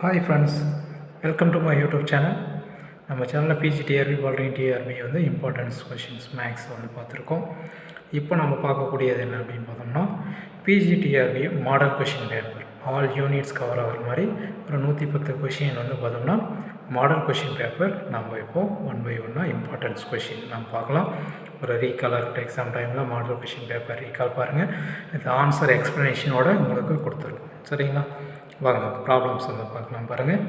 Hi friends, welcome to my YouTube channel. நம்ம சேனலில் PGTRB பால்டிங் டிஆர்பி வந்து இம்பார்ட்டன்ஸ் கொஷின்ஸ் மேக்ஸ் வந்து பார்த்துருக்கோம். இப்போ நம்ம பார்க்கக்கூடியது என்ன அப்படின்னு பார்த்தோம்னா, PGTRB model question paper all units cover ஆகிற மாதிரி ஒரு 110 கொஷின் வந்து பார்த்தோம்னா மாடல் கொஷின் பேப்பர் நம்ம இப்போது 1 by 1 இம்பார்ட்டன்ஸ் கொஷின் நம்ம பார்க்கலாம். ஒரு ரீகால் எக்ஸாம் டைமில் மாடல் கொஷின் பேப்பர் ரீகால் பாருங்கள், இது ஆன்சர் எக்ஸ்ப்ளனேஷனோடு உங்களுக்கு கொடுத்துருக்கும். சரிங்களா, வாங்க ப்ராப்ளம்ஸ் வந்து பார்க்கலாம். பாருங்கள்,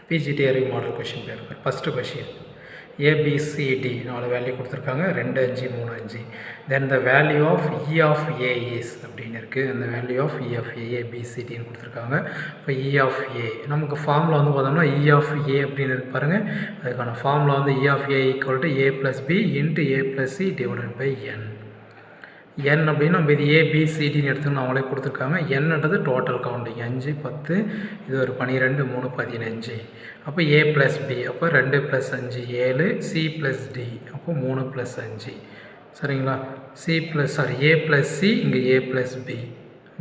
PGTRB model question paper first question ABCD 4 value கொடுத்துருக்காங்க, 2 5 3 5. Then the value of E of A is அப்படின்னு இருக்குது. அந்த வேல்யூ ஆஃப் இ ஆஃப் ஏபிசிடின்னு கொடுத்துருக்காங்க. இப்போ இ ஆஃப் ஏ நமக்கு ஃபார்முலா வந்து பார்த்தோம்னா இ ஆஃப் ஏ அப்படின்னு இருக்கு பாருங்கள். அதுக்கான ஃபார்முலா வந்து E of A equal to A plus B into A plus C divided by N. N அப்படின்னு நம்ம இது ஏபிசிடின்னு எடுத்துன்னு அவங்களே கொடுத்துருக்காங்க. என்னன்றது டோட்டல் கவுண்டிங் 5 10, இது ஒரு 12 3 15. அப்போ ஏ ப்ளஸ் பி, அப்போ 2 + 5 7, சி ப்ளஸ் டி, அப்போ 3 + 5. சரிங்களா, ஏ ப்ளஸ் சி, இங்கே ஏ ப்ளஸ் பி,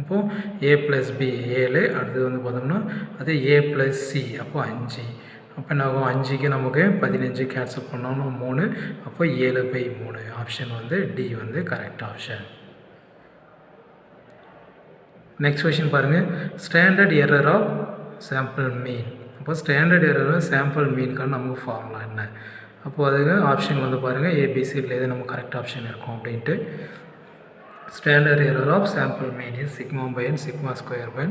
அப்போது ஏ ப்ளஸ் பி 7. அடுத்தது வந்து பார்த்தோம்னா அது ஏ ப்ளஸ் சி, அப்போ 5. அப்போ என்ன ஆகும், 5க்கு நமக்கு 15 கேன்சல் பண்ணோம்னா 3, அப்போ 7/3. ஆப்ஷன் வந்து டி வந்து கரெக்ட் ஆப்ஷன். நெக்ஸ்ட் கொஷின் பாருங்கள், standard error of sample mean. அப்போ ஸ்டாண்டர்ட் எரர் சாம்பிள் மீனுக்கான நமக்கு ஃபார்முலா என்ன? அப்போது அதுக்கு ஆப்ஷன் வந்து பாருங்கள், ஏபிசியில் எது நம்ம கரெக்ட் ஆப்ஷன் இருக்கும் அப்படின்ட்டு. Standard error of sample mean is sigma by N sigma square by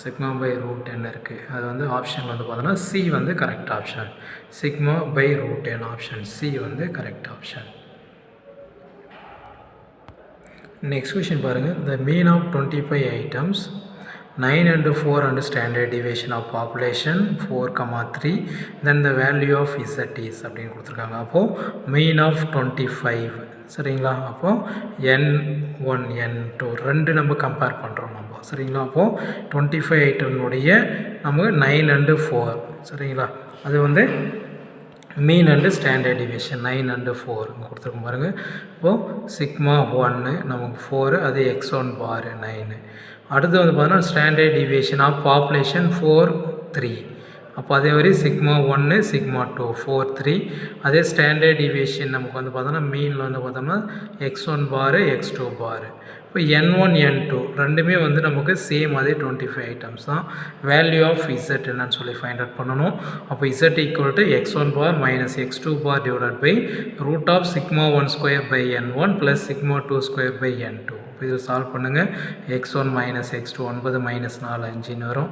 sigma by root N இருக்குது. அது வந்து ஆப்ஷன் வந்து பார்த்தோன்னா சி வந்து correct option. Sigma by root N, option C வந்து கரெக்ட் ஆப்ஷன். நெக்ஸ்ட் கொஷின் பாருங்கள், the mean of 25 items 9 and 4 and standard deviation of population 4, 3, then the value of z is அப்படின்னு கொடுத்துருக்காங்க. அப்போது மீன் ஆஃப் 25. சரிங்களா, அப்போது n1 n2 2 நம்ம compare பண்ணுறோம் நம்ம. சரிங்களா, அப்போது 25 ஐட்டம்னுடைய நமக்கு 9 and 4. சரிங்களா, அது வந்து மீன் அண்டு ஸ்டாண்டர்ட் டிவியேஷன் 9 and 4 கொடுத்துருக்கோம் பாருங்கள். இப்போது சிக்மா 1 நமக்கு 4, அது x1 பார் 9. அடுத்து வந்து பார்த்தோன்னா ஸ்டாண்டர்ட் டிவியேஷன் ஆஃப் பாப்புலேஷன் 4 3. அப்போ அதே மாதிரி சிக்மா 1 சிக்மா 2 4 3. அதே ஸ்டாண்டர்ட் டிவியேஷன் நமக்கு வந்து பார்த்தோன்னா மீனில் வந்து பார்த்தோம்னா x1 பார் x2 பார். இப்போ n1 n2 ரெண்டுமே வந்து நமக்கு சேம் அதே 25 ஐட்டம்ஸ் தான். வேல்யூ ஆஃப் z என்னன்னு சொல்லி ஃபைண்ட் அவுட் பண்ணணும். அப்போ z equal to x1 bar minus x2 bar divided by root of sigma 1 square by n1 plus sigma 2 square by n2. இப்போ இதில் சால்வ் பண்ணுங்கள். x1 மைனஸ் x2 9 மைனஸ் 4 5ன்னு வரும்.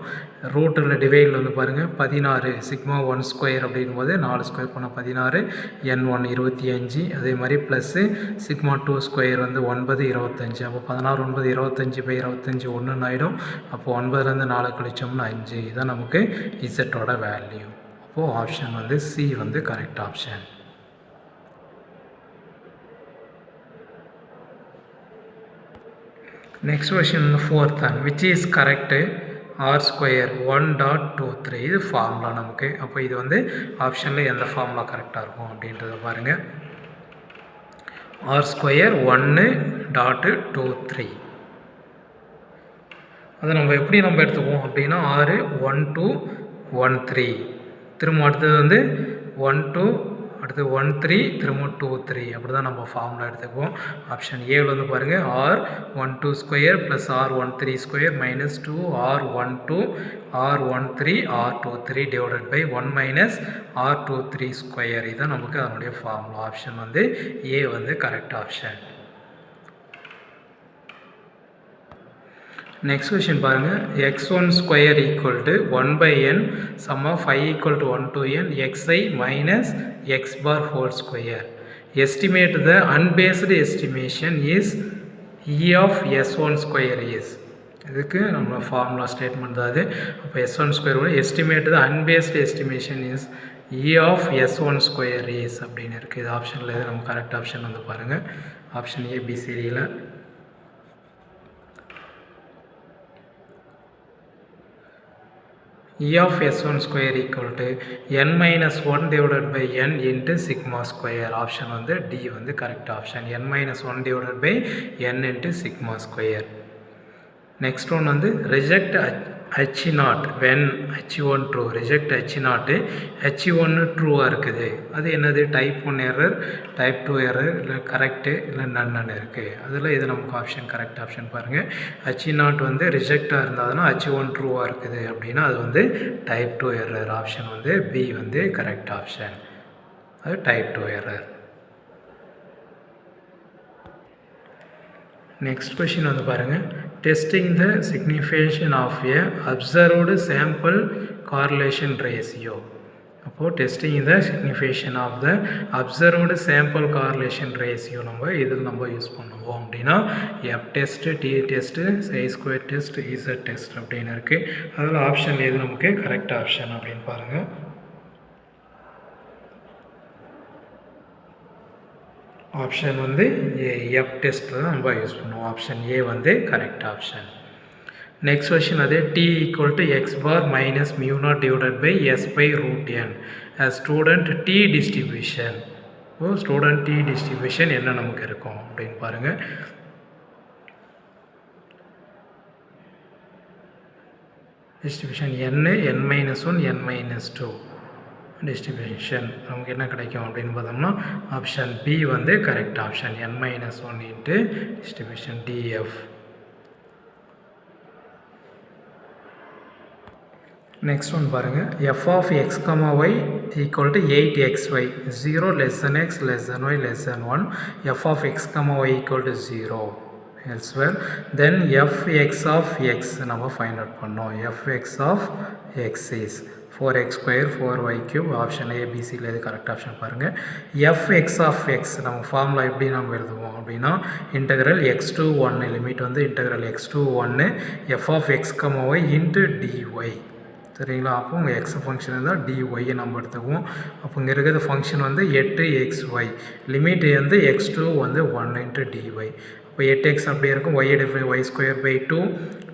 ரூட்டில் டிவைடில் வந்து பாருங்கள் 16 சிக்மா 1 ஸ்கொயர் அப்படின் போது 4 ஸ்கொயர் பண்ணால் 16, n1 25. அதே மாதிரி ப்ளஸ்ஸு சிக்மா 2 ஸ்கொயர் வந்து 9 25. அப்போ 16 9 25/25 1 ஆகிடும். அப்போது 9லேருந்து 4 கழிச்சோம்னா 5. இதுதான் நமக்கு இசட்டோட வேல்யூ. அப்போது ஆப்ஷன் வந்து சி வந்து கரெக்ட் ஆப்ஷன். நெக்ஸ்ட் கொஷின் வந்து 4th one, which is correct R square 1.23. இது ஃபார்முலா நமக்கு. அப்போ இது வந்து ஆப்ஷனில் எந்த ஃபார்முலா கரெக்டாக இருக்கும் அப்படின்றத பாருங்கள். R square 1.23. அதை நம்ம எப்படி நம்ம எடுத்துக்குவோம் அப்படின்னா 6 1 2 1 3. திரும்ப அடுத்தது வந்து 1 2, அடுத்து 1 3, திரும்ப 2 3. அப்படி தான் நம்ம ஃபார்முலா எடுத்துக்குவோம். ஆப்ஷன் ஏவில் வந்து பாருங்கள், r12 square plus r13 square minus 2 r12 r13 r23 divided by 1 minus r23 square. இதுதான் நமக்கு அதனுடைய ஃபார்முலா. ஆப்ஷன் வந்து ஏ வந்து கரெக்ட் ஆப்ஷன். நெக்ஸ்ட் கொஷின் பாருங்கள், x1 square equal to 1/n sum of i equal to 1 to n xi minus x bar whole square. Estimate the unbiased estimation is e of s1 square is. இதுக்கு நம்ம formula statement தான் அது. அப்போ s1 square estimate the unbiased estimation is e of s1 square is அப்படின்னு இருக்குது. இது ஆப்ஷனில் இது நம்ம கரெக்ட் ஆப்ஷன் வந்து பாருங்கள். ஆப்ஷன் ஏபிசிடியில் e of s1 square equal to n minus 1 divided by n into sigma square. Option வந்து D வந்து correct option. n minus 1 divided by n into sigma square. Next one வந்து reject H0 when H1 true reject H0 H1 ட்ரூவாக இருக்குது அது என்னது type 1 error type 2 error இல்லை correct இல்லை நன்னு இருக்குது அதில் இது நமக்கு ஆப்ஷன் கரெக்ட் ஆப்ஷன் பாருங்கள் H0 வந்து ரிஜெக்டாக இருந்தாதுன்னா H1 ட்ரூவாக இருக்குது அப்படின்னா அது வந்து டைப் 2 எரர் ஆப்ஷன் வந்து பி வந்து கரெக்ட் ஆப்ஷன் அது டைப் 2 எரர். நெக்ஸ்ட் கொஷின் வந்து பாருங்கள் testing the signification of a observed sample correlation ratio. அப்போது testing the signification of the observed sample correlation ratio நம்ம யூஸ் பண்ணுவோம் அப்படின்னா F test T test chi square test Z test அப்படின்னு இருக்குது. அதில் option எது நமக்கு கரெக்ட் ஆப்ஷன் அப்படின்னு பாருங்கள். ஆப்ஷன் வந்து எஃப் டெஸ்ட்டில் தான் நம்ம யூஸ் பண்ணுவோம். ஆப்ஷன் ஏ வந்து கரெக்ட் ஆப்ஷன். நெக்ஸ்ட் கொஷின் அதே T equal to X bar minus mu naught divided by S by root N student T distribution. Student T distribution என்ன நமக்கு இருக்கும் அப்படின்னு பாருங்கள். டிஸ்ட்ரிபியூஷன் n -1 n-2 டிஸ்ட்ரிபியூஷன் நமக்கு என்ன கிடைக்கும் அப்படின்னு பார்த்தோம்னா ஆப்ஷன் பி வந்து correct option n-1 into distribution DF. Next one பாருங்கள் F of X comma Y equal to 8xy 0 less than x less than y less than 1 f of x comma y equal to 0 elsewhere then fx of x நம்ம find out பண்ணோம். fx of x is 4x square 4y cube option ஏபிசியில் இது correct option பாருங்கள். fx of x நம்ம formula எப்படி நம்ம எழுதுவோம் அப்படின்னா இன்டெக்ரல் x to 1 லிமிட் வந்து integral x to 1 f of x comma y into dy சரிங்களா. அப்போ உங்கள் எக்ஸ் ஃபங்க்ஷன் இருந்தால் டிஒய்யை நம்ம எடுத்துக்குவோம். அப்போ இங்கே இருக்கிற ஃபங்க்ஷன் வந்து 8xy லிமிட் வந்து x2 வந்து 1 இன்ட்டு டிஒய். இப்போ 8x அப்படியே இருக்கும் y டிஃபை y ஸ்கொயர் பை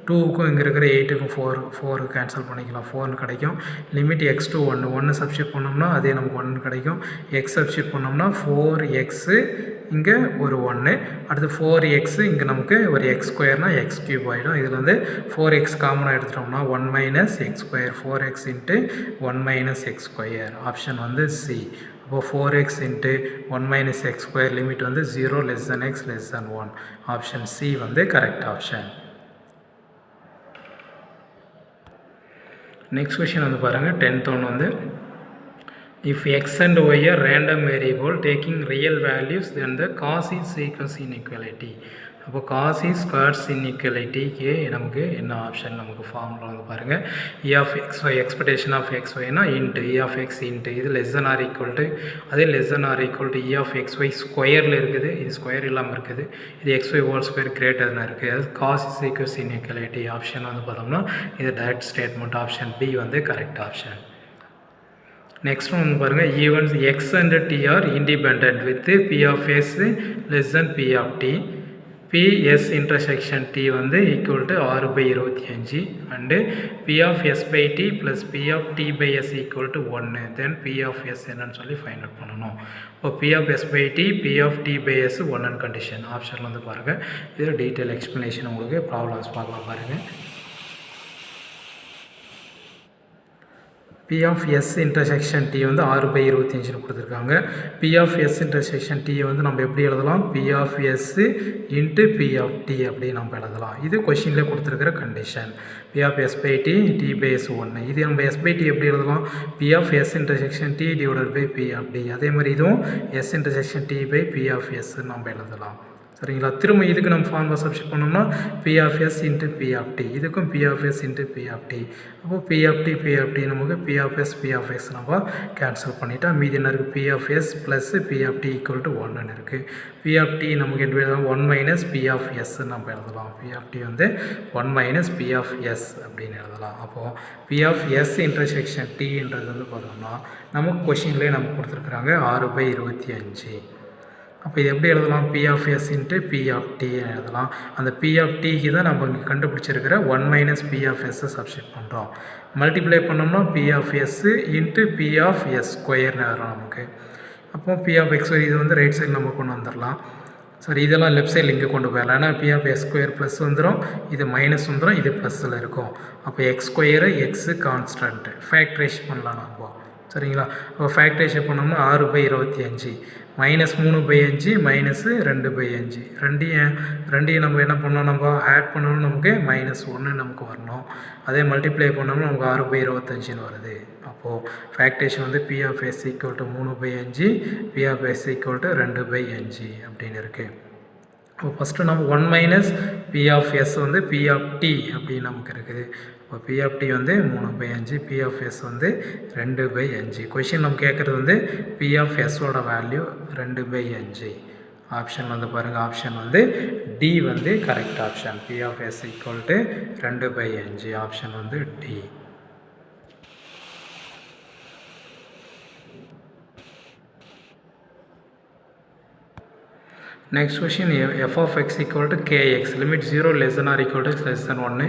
2க்கும் இங்கே இருக்கிற 8க்கும் 4 கேன்சல் பண்ணிக்கலாம் 4 கிடைக்கும். லிமிட் x2 1 சப்ஸ்டியூட் பண்ணோம்னா அதே நமக்கு 1 கிடைக்கும். x சப்ஸ்டியூட் பண்ணோம்னா 4x இங்கே ஒரு 1 அடுத்து 4x இங்கே நமக்கு ஒரு எக்ஸ் ஸ்கொயர்னால் எக்ஸ் கியூப் ஆகிடும். இதில் வந்து 4x காமனாக எடுத்துட்டோம்னா 1 minus X square 4x into 1 minus X square option வந்து சி. அப்போ 4x into 1 minus X square limit வந்து 0 less than x less than 1 option C வந்து கரெக்ட் ஆப்ஷன். நெக்ஸ்ட் கொஷின் வந்து பாருங்கள் 10th ஒன் வந்து if x and y are random variable taking real values then the Cauchy sequence inequality. அப்போ Cauchy squares inequalityக்கு நமக்கு என்ன option நமக்கு formula வந்து பாருங்கள் e of xy expectation of xyனா into e of x into இது less than or equal to அதே less than or equal to e of xy ஸ்கொயரில் இருக்குது இது ஸ்கொயர் இல்லாமல் இருக்குது இது xy ஹோல் ஸ்கொயர் கிரேட்டர்னு இருக்குது அது Cauchy sequence inequality ஆப்ஷன் வந்து பார்த்தோம்னா இது டைரக்ட் ஸ்டேட்மெண்ட் ஆப்ஷன் பி வந்து கரெக்ட் ஆப்ஷன். நெக்ஸ்ட் ஒன் பாருங்கள் events X and T are independent with P of S less than P of T PS intersection T வந்து equal to 6/25 and P of S by T plus P of T by S equal to 1 then P of S என்னன்னு சொல்லி find out பண்ணணும். இப்போ P of S by T P of T by S 1 condition ஆப்ஷனில் வந்து பாருங்கள் இது detail explanation உங்களுக்கு problems பார்க்கலாம் பாருங்கள். P of S intersection T வந்து 6/25 கொடுத்துருக்காங்க. P of S intersection T வந்து நம்ம எப்படி எழுதலாம் P of S into P of T அப்படி நம்ம எழுதலாம். இது கொஷினில் கொடுத்துருக்கிற condition P of S by T T by S 1 இது நம்ம எஸ் பை டி எப்படி எழுதலாம் P of S intersection T divided by P of T அதே மாதிரி இதுவும் S intersection T by P of S நம்ம எழுதலாம் சரிங்களா. திரும்ப இதுக்கு நம்ம ஃபார்முலா சப்ஸ்டிட் பண்ணோம்னா P of S into P of T இதுக்கும் P of S into P of T அப்போது பி ஆஃப் டி நமக்கு பி ஆஃப் எஸ் நம்ம கேன்சல் பண்ணிட்டா மீதி என்ன இருக்குது P of S plus P of T equal to 1 இருக்குது. பி ஆஃப் டி நமக்கு எப்படி எழுதலாம் 1 மைனஸ் பி ஆஃப் எஸ் நம்ம எழுதலாம். பி ஆஃப் டி வந்து 1 மைனஸ் பி ஆஃப் எஸ் அப்படின்னு எழுதலாம். அப்போது பி ஆஃப் எஸ் இன்டர்செக்ஷன் டின்றது வந்து பார்த்தோம்னா நமக்கு கொஷின்லேயே நமக்கு கொடுத்துருக்குறாங்க 6/25. அப்போ இது எப்படி எழுதலாம் P of S into P of T எழுதலாம். அந்த பி ஆஃப் டிக்கு தான் நம்ம இங்கே கண்டுபிடிச்சிருக்கிற 1 மைனஸ் பி ஆஃப் எஸ்ஸை சப்ஸ்டிட் பண்ணுறோம். மல்டிப்ளை பண்ணோம்னா P of S into P of S ஸ்கொயர்னு எழுதலாம் நமக்கு. அப்போ பி ஆஃப் எக்ஸ் இது வந்து ரைட் சைடு நம்ம கொண்டு வந்துடலாம். சரி, இதெல்லாம் லெஃப்ட் சைடில் இங்கே கொண்டு போயிடலாம். ஏன்னா P of X square plus வந்துடும், இது மைனஸ் வந்துடும், இது ப்ளஸில் இருக்கும். அப்போ X square X constant factorization பண்ணலாம் நம்ம. சரிங்களா? அப்போ ஃபேக்ட்ரேஷன் பண்ணோம்னா 6/25 மைனஸ் 3/5 மைனஸு 2/5 ரெண்டையும் நம்ம என்ன பண்ணோம், நம்ம ஆட் பண்ணணும், நமக்கு -1 நமக்கு வரணும். அதே மல்டிப்ளை பண்ணோம்னா நமக்கு 6/25 வருது. அப்போது ஃபேக்டேஷன் வந்து P of S equal to 3/5 P of S equal to 2/5 அப்படின்னு இருக்குது. இப்போ ஃபஸ்ட்டு நம்ம 1 மைனஸ் பி ஆஃப் எஸ் வந்து பி ஆஃப் டி அப்படின்னு நமக்கு இருக்குது. இப்போ பி ஆஃப் டி வந்து 3/5 பி ஆஃப் எஸ் வந்து 2/5. கொஷின் நம்ம கேட்குறது வந்து பி ஆஃப் எஸ்ஸோட வேல்யூ 2/5. ஆப்ஷன் வந்து பாருங்கள், ஆப்ஷன் வந்து டி வந்து correct option. P of S equal to 2/5 option வந்து D. Next question, f of x equal to kx, limit 0 less than or equal to less than 1,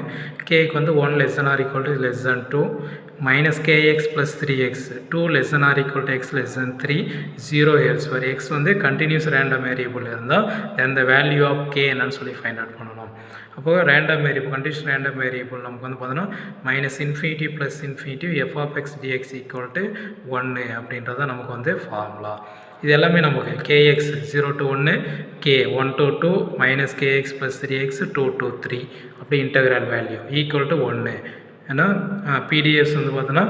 k வந்து 1 less than or equal to less than 2, minus kx plus 3x, 2 less than or equal to x less than 3, 0 elsewhere. x வந்து continuous random variable இருந்தால் then the value of k என்னன்னு சொல்லி find out பண்ணணும். அப்போது random variable, continuous random variable நமக்கு வந்து பார்த்தோன்னா -∞ plus ∞ f of x dx equal to 1 அப்படின்றத நமக்கு வந்து ஃபார்முலா. இது எல்லாமே நமக்கு kx 0 to 1, k 1 to 2, minus kx plus 3x 2 to 3 அப்படி இன்டெக்ரல் வேல்யூ ஈக்குவல் டு 1. ஏன்னா பிடிஎஃப்ஸ் வந்து பார்த்தோன்னா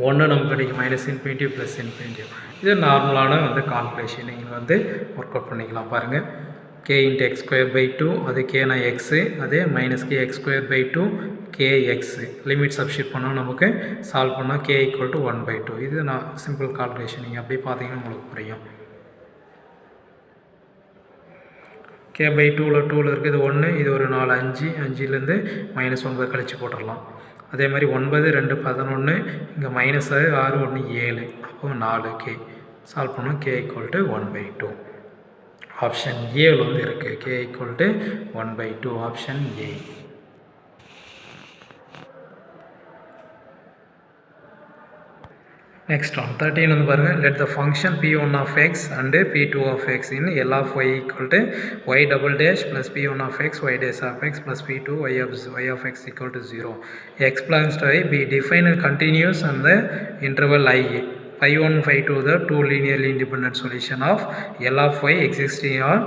1 நமக்கு கிடைக்கும் -∞ ப்ளஸ் ∞. இது நார்மலான வந்து கால்குலேஷன் நீங்கள் வந்து ஒர்க் அவுட் பண்ணிக்கலாம். பாருங்கள், k into x square by 2 அது k na x, அதே minus k x square by 2 kx limit substitute பண்ணால் நமக்கு சால்வ் பண்ணால் k equal to 1/2. இது நான் சிம்பிள் கால்குலேஷன், நீங்கள் அப்படி பார்த்தீங்கன்னா உங்களுக்கு புரியும். k by 2ல் இருக்குது 1, இது ஒரு 4 5, 5லேருந்து -9 கழிச்சு போட்டுடலாம். அதே மாதிரி 9 2 11, இங்கே -6 6 1 7, அப்போது 4k சால்வ் பண்ணால் k equal to 1/2. ஆப்ஷன் ஏவில் வந்து இருக்குது k equal to 1/2 option A. Next one 13 வந்து பாருங்கள், let the function p1 of x and p2 of x in L of y equal to y double dash plus p1 of x y dash of x plus p2 y of x equal to 0. x belongs to I be defined continuous and the interval I. Phi1 phi2 the two linearly independent solution of L of y existing on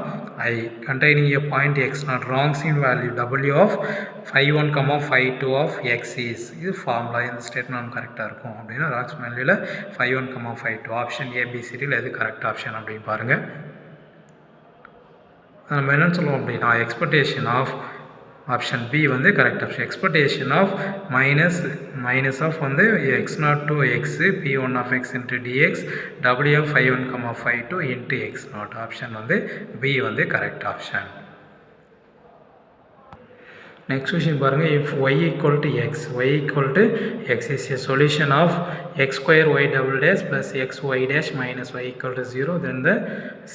I containing a point x not wrong in value w of phi1 comma phi2 of x is. இது formula, இந்த statement கரெக்டாக இருக்கும் அப்படின்னா rocks வேல்யூவில் phi1 comma phi2 option ஏபிசிடியில் எது correct option அப்படின்னு பாருங்கள். நம்ம என்னென்னு சொல்லுவோம் அப்படின்னா எக்ஸ்பெக்டேஷன் ஆஃப் ஆப்ஷன் பி வந்து correct option. Expectation of minus of வந்து x0 to x p1 of x into dx w of phi1 comma phi2 into x0 option வந்து பி வந்து கரெக்ட் ஆப்ஷன். Next question பாருங்கள், if y equal to x is a solution of x square y double dash plus x y dash minus y equal to 0, then the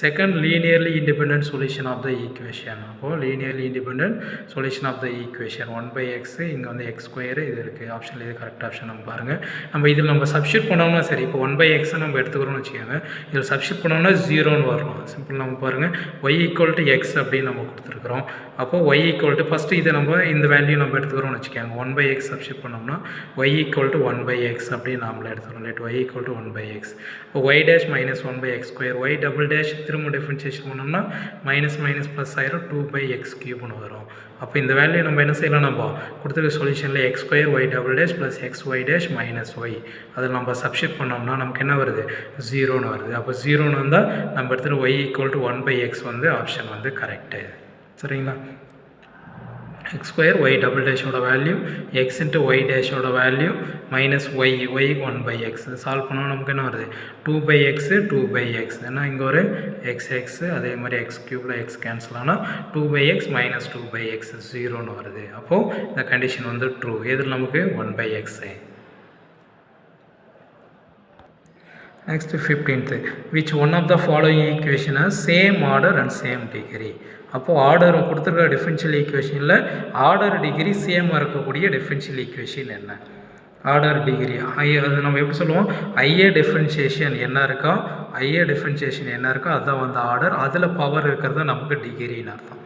second linearly independent solution of the equation. அப்போது linearly independent solution of the equation 1/x, இங்கே வந்து x square இது இருக்குது option, இது correct option. நம்ம பாருங்கள், நம்ம இதில் நம்ம சப்ஸ்டியூட் பண்ணோம்னா சரி, இப்போ 1/x நம்ம எடுத்துக்கிறோம்னு வச்சுக்கோங்க, இதில் சப்ஸ்டியூட் பண்ணோம்னா 0ன்னு வரணும். சிம்பிள் நம்ம பாருங்கள், y equal to x அப்படின்னு நம்ம கொடுத்துருக்குறோம். அப்போது y equal to ஃபஸ்ட்டு இதை நம்ம இந்த வேல்யூ நம்ம எடுத்துக்கிறோம்னு வச்சுக்கோங்க, 1/x சப்ஸ்டியூட் பண்ணோம்னா y equal to 1/x அப்படின்னு நாமளே எடுத்துக்கிறோம். Let y equal to 1/x. இப்போ y dash minus 1/x square, y double dash திரும்ப டிஃபரன்ஷியேஷன் பண்ணோம்னா மைனஸ் ப்ளஸ் ஆயிரும் 2/x கியூப்னு வரும். அப்போ இந்த வேல்யூ நம்ம என்ன செய்யலாம், நம்ம கொடுத்துருக்க சொல்யூஷனில் x square y double dash plus xy dash minus y அதில் நம்ம சப்ஸ்டியூட் பண்ணோம்னா நமக்கு என்ன வருது, 0ன்னு வருது. அப்போ 0ன்னு வந்தால் நம்ம எடுத்துகிட்டு y equal to 1/x வந்து ஆப்ஷன் வந்து கரெக்டு. சரிங்களா? x square y double dash ஓட value x into y dash ஓட value minus y 1/x solve பண்ணால் நமக்கு என்ன வருது, 2/x ஏன்னா இங்கே ஒரு x அதே மாதிரி x கியூபில் x கேன்சல் ஆனால் 2/x minus 2/x 0ன்னு வருது. அப்போது இந்த கண்டிஷன் வந்து ட்ரூ. எதில் நமக்கு 1/x. Next 15th, which one of the following equation has same order and same degree. அப்போது ஆர்டர் கொடுத்துருக்க டிஃபரன்ஷியல் ஈக்குவேஷனில் ஆர்டர் டிகிரி சேமாக இருக்கக்கூடிய டிஃபரன்ஷியல் ஈக்குவேஷன் என்ன, ஆர்டர் டிகிரி அது நம்ம எப்படி சொல்லுவோம், ஐஏ டிஃபரன்ஷியேஷன் என்ன இருக்கோ ஹையர் டிஃபரன்ஷியேஷன் என்ன இருக்கோ அதுதான் வந்து ஆர்டர், அதில் பவர் இருக்கிறது நமக்கு டிகிரின்னு அர்த்தம்.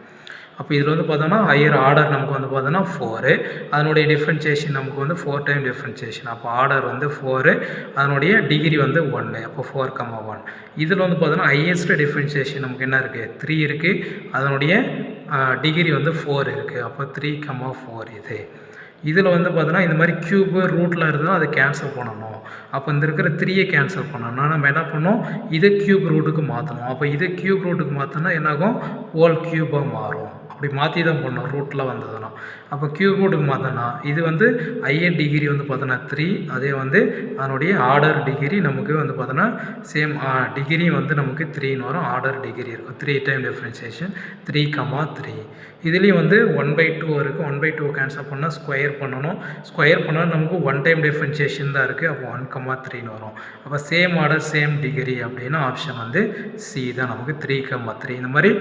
அப்போ இதில் வந்து பார்த்தோன்னா ஹையர் ஆர்டர் நமக்கு வந்து பார்த்தோன்னா 4, அதனுடைய டிஃப்ரென்ஷியேஷன் நமக்கு வந்து 4 டைம் டிஃப்ரென்ஷியேஷன். அப்போ ஆர்டர் வந்து 4, அதனுடைய டிகிரி வந்து 1, அப்போ 4,1. இதில் வந்து பார்த்தோன்னா ஹையஸ்ட் டிஃப்ரென்ஷியேஷன் நமக்கு என்ன இருக்குது, 3 இருக்குது, அதனுடைய டிகிரி வந்து 4 இருக்குது. அப்போ 3,4 இது. இதில் வந்து பார்த்தோன்னா இந்த மாதிரி க்யூபு ரூட்டில் இருந்தால் அதை கேன்சல் பண்ணணும். அப்போ இந்த இருக்கிற 3யை கேன்சல் பண்ணணும்னா நம்ம என்ன பண்ணோம், இதை க்யூப் ரூட்டுக்கு மாற்றணும். அப்போ இதை க்யூப் ரூட்டுக்கு மாற்றினா என்னாகும், ஹோல் க்யூபாக மாறும். அப்படி மாற்றி தான் பண்ணணும் ரூட்டில் வந்ததுன்னா. அப்போ க்யூப் ரூட்டுக்கு மாற்றினா இது வந்து ஹையர் டிகிரி வந்து பார்த்தோன்னா 3, அதே வந்து அதனுடைய ஆர்டர் டிகிரி நமக்கு வந்து பார்த்தோன்னா சேம் டிகிரி வந்து நமக்கு 3ன்னு வரும். ஆர்டர் டிகிரி இருக்கும், 3 டைம் டிஃப்ரென்ஷியேஷன் 3,3. இதுலேயும் வந்து 1/2 இருக்குது. 1/2 கேன்சல் பண்ணால் ஸ்கொயர் பண்ணணும். ஸ்கொயர் பண்ணால் நமக்கு 1 டைம் டிஃப்ரென்ஷியேஷன் தான் இருக்குது. அப்போ 1,3ன்னு வரும். அப்போ சேம் ஆர்டர் சேம் டிகிரி அப்படின்னா ஆப்ஷன் வந்து சி தான் நமக்கு 3,3. இந்த மாதிரி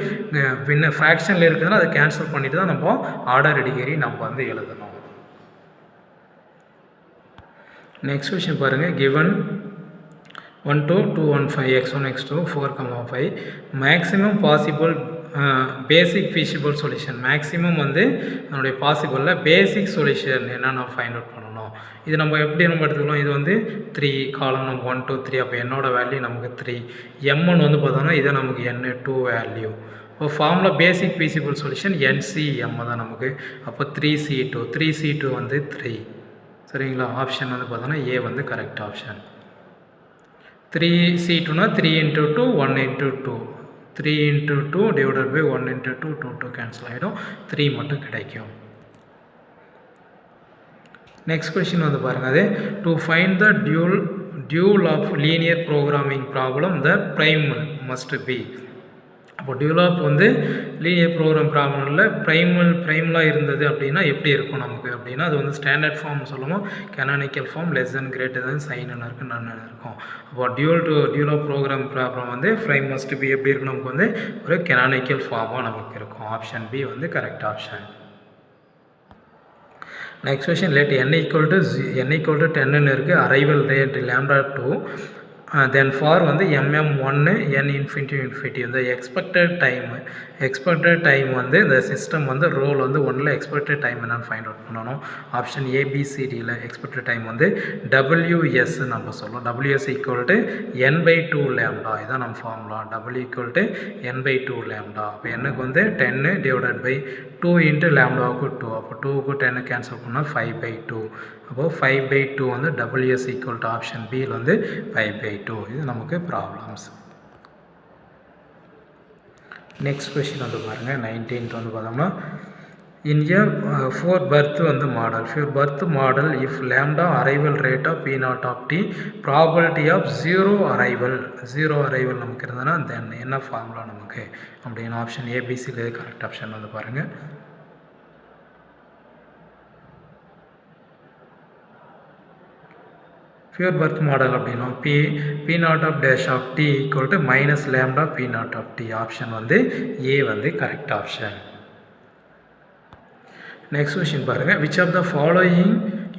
பின்ன ஃப்ராக்ஷனில் இருக்குதுன்னா அதை கேன்சல் பண்ணிட்டு தான் நம்ம ஆர்டர் டிகிரி நம்ம வந்து எழுதணும். நெக்ஸ்ட் கொஸ்டின் பாருங்கள். Given 1 2 2 1 5 x1 x2 4,5 maximum possible basic feasible solution. Maximum வந்து நம்மளுடைய பாசிபிளில் பேசிக் சொல்யூஷன் என்னென்ன ஃபைண்ட் அவுட் பண்ணணும். இது நம்ம எப்படி நம்ம எடுத்துக்கலாம், இது வந்து 3 காலம் நம்ம 1 2 3. அப்போ என்னோட வேல்யூ நமக்கு 3. m1 வந்து பார்த்தோம்னா இதை நமக்கு n2 வேல்யூ. இப்போ ஃபார்முலா பேசிக் ஃபீஸிபிள் சொல்யூஷன் NCM தான் நமக்கு. அப்போ 3C2 3C2 வந்து 3. சரிங்களா, ஆப்ஷன் வந்து பார்த்தோன்னா ஏ வந்து கரெக்ட் ஆப்ஷன். 3C2னா 3 × 2 1 × 2, 3 × 2 டிவைடட் பை 1 × 2 2 2 கேன்சல் ஆகிடும், 3 மட்டும் கிடைக்கும். நெக்ஸ்ட் கொஸ்டின் வந்து பாருங்கள். அது to find the dual of linear programming problem the primal must be. அப்போ டியூல் ஆஃப் வந்து லீனியர் ப்ரோக்ராம் ப்ராப்ளமில் ப்ரைமலாக இருந்தது அப்படின்னா எப்படி இருக்கும் நமக்கு அப்படின்னா, அது வந்து ஸ்டாண்டர்ட் ஃபார்ம் சொல்லுவோம், canonical form, less than greater தென் சைன் என்ன இருக்குது நன்னு இருக்கும். அப்போ டியூல் ஆஃப் ப்ரோக்ராம் ப்ராப்ளம் வந்து ப்ரைம் மஸ்ட் பி எப்படி இருக்கும், நமக்கு வந்து ஒரு கெனானிக்கல் ஃபார்மாக நமக்கு இருக்கும். ஆப்ஷன் பி வந்து correct option. Next question, let n = 10 இருக்குது, அரைவல் ரேட் λ2. தென் ஃபார் வந்து mm1 n ∞ இந்த எக்ஸ்பெக்டட் டைம் வந்து இந்த சிஸ்டம் வந்து ரோல் வந்து 1ல் எக்ஸ்பெக்டட் டைம் என்னென்னு ஃபைண்ட் அவுட் பண்ணணும். ஆப்ஷன் ABCDயில் எக்ஸ்பெக்டட் டைம் வந்து WS நம்ம சொல்லுவோம். WS = n/2 λ. இதான் நம்ம ஃபார்முலா. W = n/2 λ. அப்போ என்னக்கு வந்து 10 டிவைடட் பை 2 × λ 2. அப்போ 2க்கு 10 கேன்சல் பண்ணால் 5/2. அப்போது 5/2 வந்து WS = ஆப்ஷன் பியில் வந்து 5/2. இது நமக்கு ப்ராப்ளம்ஸ். நெக்ஸ்ட் கொஸ்டின் வந்து பாருங்கள். 19th வந்து பார்த்தோம்னா, இன் ஏ ஃபோர் பர்த் வந்து model if λ arrival rate of P0 probability of zero arrival நமக்கு இருந்ததுன்னா தென் என்ன ஃபார்முலா நமக்கு அப்படின்னு ஆப்ஷன் ABCயில் கரெக்ட் ஆப்ஷன் வந்து பாருங்கள். பியூர் பர்த் மாடல் அப்படின்னா P0 = -λ P0. ஆப்ஷன் வந்து ஏ வந்து கரெக்ட் ஆப்ஷன். நெக்ஸ்ட் கொஸ்டின் பாருங்கள். Which of the following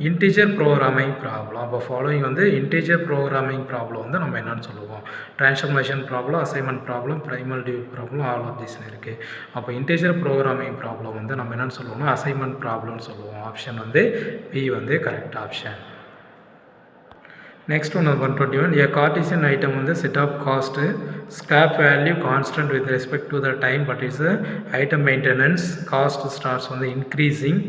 integer programming problem. அப்போ ஃபாலோயிங் வந்து இன்டிஜர் ப்ரோக்ராமிங் ப்ராப்ளம் வந்து நம்ம என்னென்னு சொல்லுவோம், transformation problem, assignment problem, primal dual problem, all of திஸ்னு இருக்குது. அப்போ இன்டிஜர் ப்ரோக்ராமிங் ப்ராப்ளம் வந்து நம்ம என்னென்னு சொல்லுவோம்னா அசைன்மெண்ட் ப்ராப்ளம்னு சொல்லுவோம். ஆப்ஷன் வந்து பி வந்து correct option. Next one, 121. A Cartesian item on the set of cost, scrap value constant with respect to the time, but its item maintenance cost starts on the increasing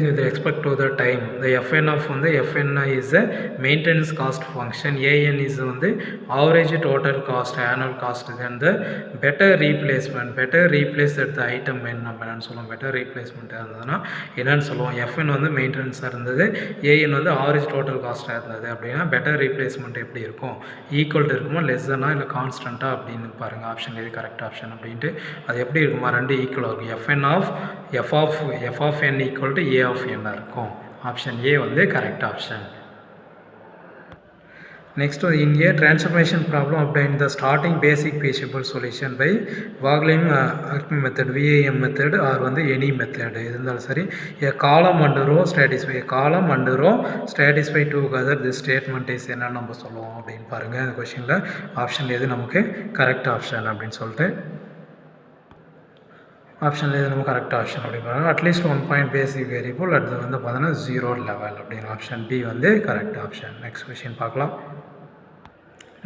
with respect to the time. The Fn of on the Fn is a maintenance cost function. An is on the average total cost, annual cost. Then the better replace at the item என்ன சொல்லுவோம், better replacement இருந்ததுன்னா என்னன்னு சொல்லுவோம், Fn வந்து மெயின்டெனன்ஸாக இருந்தது, An வந்து average total காஸ்ட்டாக இருந்தது அப்படின்னா பெட்டர் ரீப்ளேஸ்மெண்ட் எப்படி இருக்கும், ஈக்குவல் இருக்குமா, லெஸ்ஸனா இல்லை கான்ஸ்டண்ட்டாக அப்படின்னு பாருங்கள். ஆப்ஷன் இது கரெக்ட் ஆப்ஷன் அப்படின்ட்டு அது எப்படி இருக்குமா, ரெண்டு ஈக்குவலாக இருக்கும். F of n = A of n இருக்கும். ஆப்ஷன் ஏ வந்து correct option. Next, in a transformation problem, obtain the starting basic feasible solution by Waglin method, VAM method, or any method. இருந்தாலும் சரி, a column and row satisfy, a column and row satisfy together this statement is என்ன நம்ம சொல்லுவோம் அப்படின்னு பாருங்க. இந்த கொஸ்டின்ல option எது நமக்கு கரெக்ட் ஆப்ஷன் அப்படின்னு சொல்லிட்டு ஆப்ஷனில் எது நம்ம கரெக்ட் ஆப்ஷன் அப்படி பாருங்கள். அட்லீஸ்ட் 1 பாயிண்ட் பேசிக் வேரியபிள் அடுத்து வந்து பார்த்தோன்னா 0 லெவல் அப்படின்னு ஆப்ஷன் பி வந்து கரெக்ட் ஆப்ஷன். நெக்ஸ்ட் கொஷின் பார்க்கலாம்.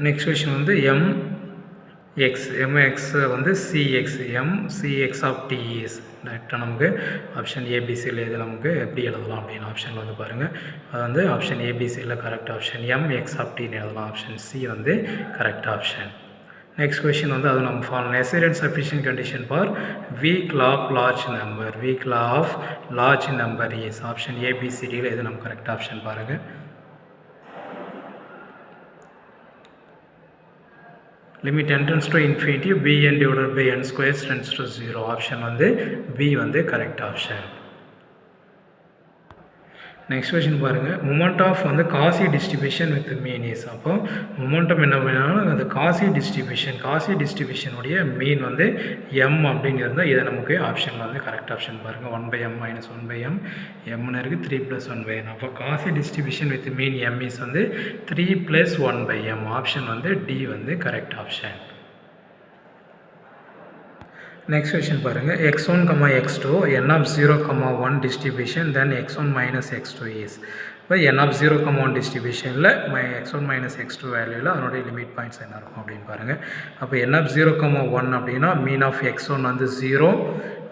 நெக்ஸ்ட் கொஷின் வந்து எம்எக்ஸ் வந்து சிஎக்ஸ் சிஎக்ஸ் ஆஃப் டிஇஎஸ் டேரெக்டாக நமக்கு ஆப்ஷன் ஏபிசியில் எது நமக்கு எப்படி எழுதலாம் அப்படின்னு ஆப்ஷனில் வந்து பாருங்கள். அது வந்து ஆப்ஷன் ஏபிசியில் கரெக்ட் ஆப்ஷன் எம்எக்ஸ் ஆஃப் டின்னு எழுதலாம். ஆப்ஷன் சி வந்து கரெக்ட் ஆப்ஷன். Next question வந்து அது நம்ம follow necessary and sufficient condition for weak law of large number. Weak law of large number is option A, B, C, D. இது நம்ம correct option பாருங்க. limit n tends to infinity bn divided by n square tends to 0. Option வந்து B வந்து correct option. Next question பாருங்கள். Moment of வந்து Cauchy distribution with mean is. அப்போ momentum என்ன வேணாலும் அந்த காசி டிஸ்ட்ரிபியூஷனுடைய மீன் வந்து எம் அப்படின்னு இருந்தால் இதை நமக்கு ஆப்ஷனில் வந்து கரெக்ட் ஆப்ஷன் பாருங்கள். 1/m - 1/m எம்னு இருக்குது 3 + 1/n. அப்போ Cauchy distribution with mean M is வந்து 3 + 1/m. ஆப்ஷன் வந்து டி வந்து கரெக்ட் ஆப்ஷன். நெக்ஸ்ட் கொஷின் பாருங்கள். x1, x2 n of 0, 1 distribution then x1 - x2 is. இப்போ n of 0, 1 டிஸ்ட்ரிபியூஷனில் x1 - x2 வேல்யூவில் அதனுடைய லிமிட் பாயிண்ட்ஸ் என்ன இருக்கும் அப்படின்னு பாருங்கள். அப்போ n of 0, 1 அப்படின்னா மீன் ஆஃப் x1 வந்து 0,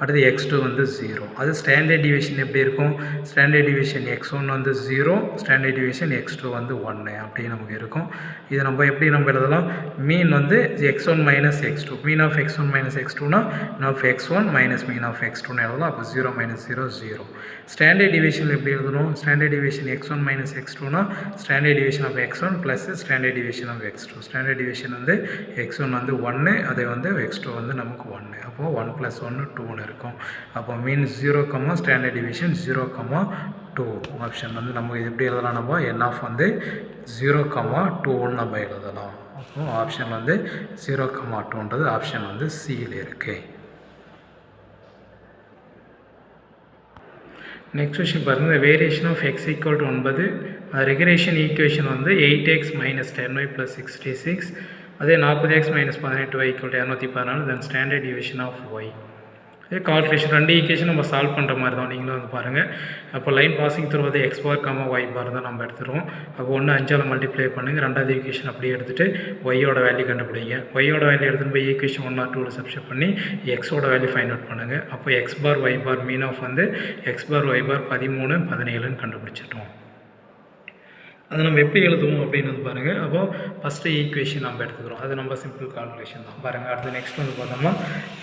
அடுத்து x2 வந்து 0. அது ஸ்டாண்டர்ட் டிவிஷன் எப்படி இருக்கும்? ஸ்டாண்டர்ட் டிவிஷன் x1 வந்து 0, ஸ்டாண்டர்ட் டிவிஷன் x2 வந்து 1 அப்படி நமக்கு இருக்கும். இது நம்ம எப்படி நம்ம எழுதலாம்? மீன் வந்து x1 - x2, mean of x1 - x2னா mean of x1 - mean of x2ன்னு எழுதலாம். அப்போ 0 - 0 0. ஸ்டாண்டர்ட் டிவிஷன் எப்படி எழுதணும்? ஸ்டாண்டர்ட் டிவிஷன் x1 - x2னா standard division of x1 plus standard division of x2. Standard division வந்து x1 வந்து 1, அதே வந்து x2 வந்து நமக்கு 1. அப்போது 1 + 1 2 இருக்கும். அப்போ மீன் 0, ஸ்டாண்டர்ட் டிவிஷன் 0, 2. ஆப்ஷன் வந்து நம்ம இது எப்படி எழுதலாம்? நம்ம n ஆஃப் வந்து 0, 2ன்னு நம்ம எழுதலாம். அப்போ ஆப்ஷன் வந்து 0, 2ன்றது ஆப்ஷன் வந்து சியில் இருக்குது. நெக்ஸ்ட் கொஷின் பாருங்கள். Variation of x = 9. Regulation equation வந்து 8x - 10y + 66. அதே 40x - 18y = 214. Then standard division of y. Calculation 2 equation நம்ம சால்வ் பண்ணுற மாதிரி தான். நீங்களும் வந்து பாருங்கள். அப்போ லைன் பாசிங் த்ரூ வந்து x பார், y பார் தான் நம்ம எடுத்துருவோம். அப்போ 1 5ஆல் மல்டிப்ளை பண்ணுங்கள். ரெண்டாவது ஈக்குவேஷன் அப்படியே எடுத்துகிட்டு ஒய்யோட வேல்யூ கண்டுபிடிங்க. ஒய்யோட வேல்யூ எடுத்துகிட்டு போய் ஈக்குவேஷன் 1 or 2 சப்ஸ்டிட் பண்ணி எக்ஸோட வேல்யூ ஃபைண்ட் அவுட் பண்ணுங்கள். அப்போ x bar, y bar mean of வந்து x பார், y பார் 13, 17ன்னு கண்டுபிடிச்சிட்டோம். அது நம்ம எப்படி எழுதுவோம் அப்படின்னு வந்து பாருங்கள். அப்போது ஃபஸ்ட்டு ஈக்குவேஷன் நம்ம எடுத்துக்கிறோம். அது நம்ம சிம்பிள் கால்குலேஷன் தான் பாருங்கள். அடுத்து நெக்ஸ்ட் வந்து பார்த்தோம்னா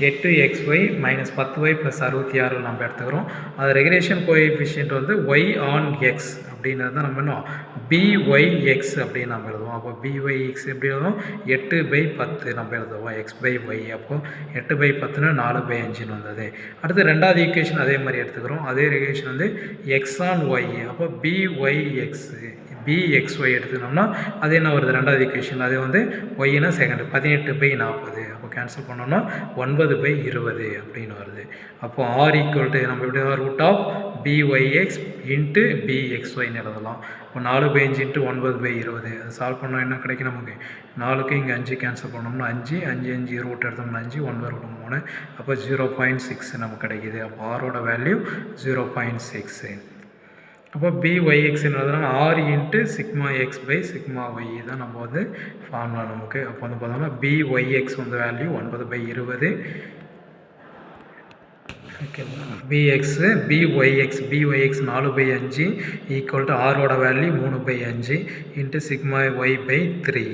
8xy - 10y + 66 நம்ம எடுத்துக்கிறோம். அது ரெகுலேஷன் கோஎஃபிஷியன்ட் வந்து y on x அப்படின்றது தான் நம்ம இன்னும் byx அப்படின்னு நம்ம எழுதுவோம். அப்போ byx எப்படி எழுதுவோம்? 8/10 நம்ம எழுதுவோம் x/y. அப்போது 8/10னா 4/5ன்னு வந்தது. அடுத்து ரெண்டாவது ஈக்குவேஷன் அதே மாதிரி எடுத்துக்கிறோம். அதே ரெகுலேஷன் வந்து x on y. அப்போ bxy எடுத்துக்கணும்னா அது என்ன வருது? ரெண்டாவது ஈக்குவேஷன் அது வந்து ஒய்னா செகண்ட் 18/40. அப்போ கேன்சல் பண்ணோம்னா 9/20 அப்படின்னு வருது. அப்போ r = நம்ம எப்படி ரூட் ஆஃப் byx இன்ட்டு bxyன்னு எழுதலாம். இப்போ 4/5 × 9/20 அது சால்வ் பண்ணோம் என்ன கிடைக்கும் நமக்கு? 4க்கு இங்கே 5 கேன்சல் பண்ணோம்னா 5, 5 5 ரூட் எடுத்தோம்னா 5, 1/3. அப்போ 0.6 நமக்கு கிடைக்கிது. அப்போ ஆரோட வேல்யூ 0.6. அப்போ byx என்னதுன்னா r × σx/σy தான் நம்ம வந்து ஃபார்முலா நமக்கு. அப்போ வந்து பார்த்தோம்னா byx வந்து வேல்யூ 9/20. byx 4/5 = ஆரோட வேல்யூ 3/5 × σy/3.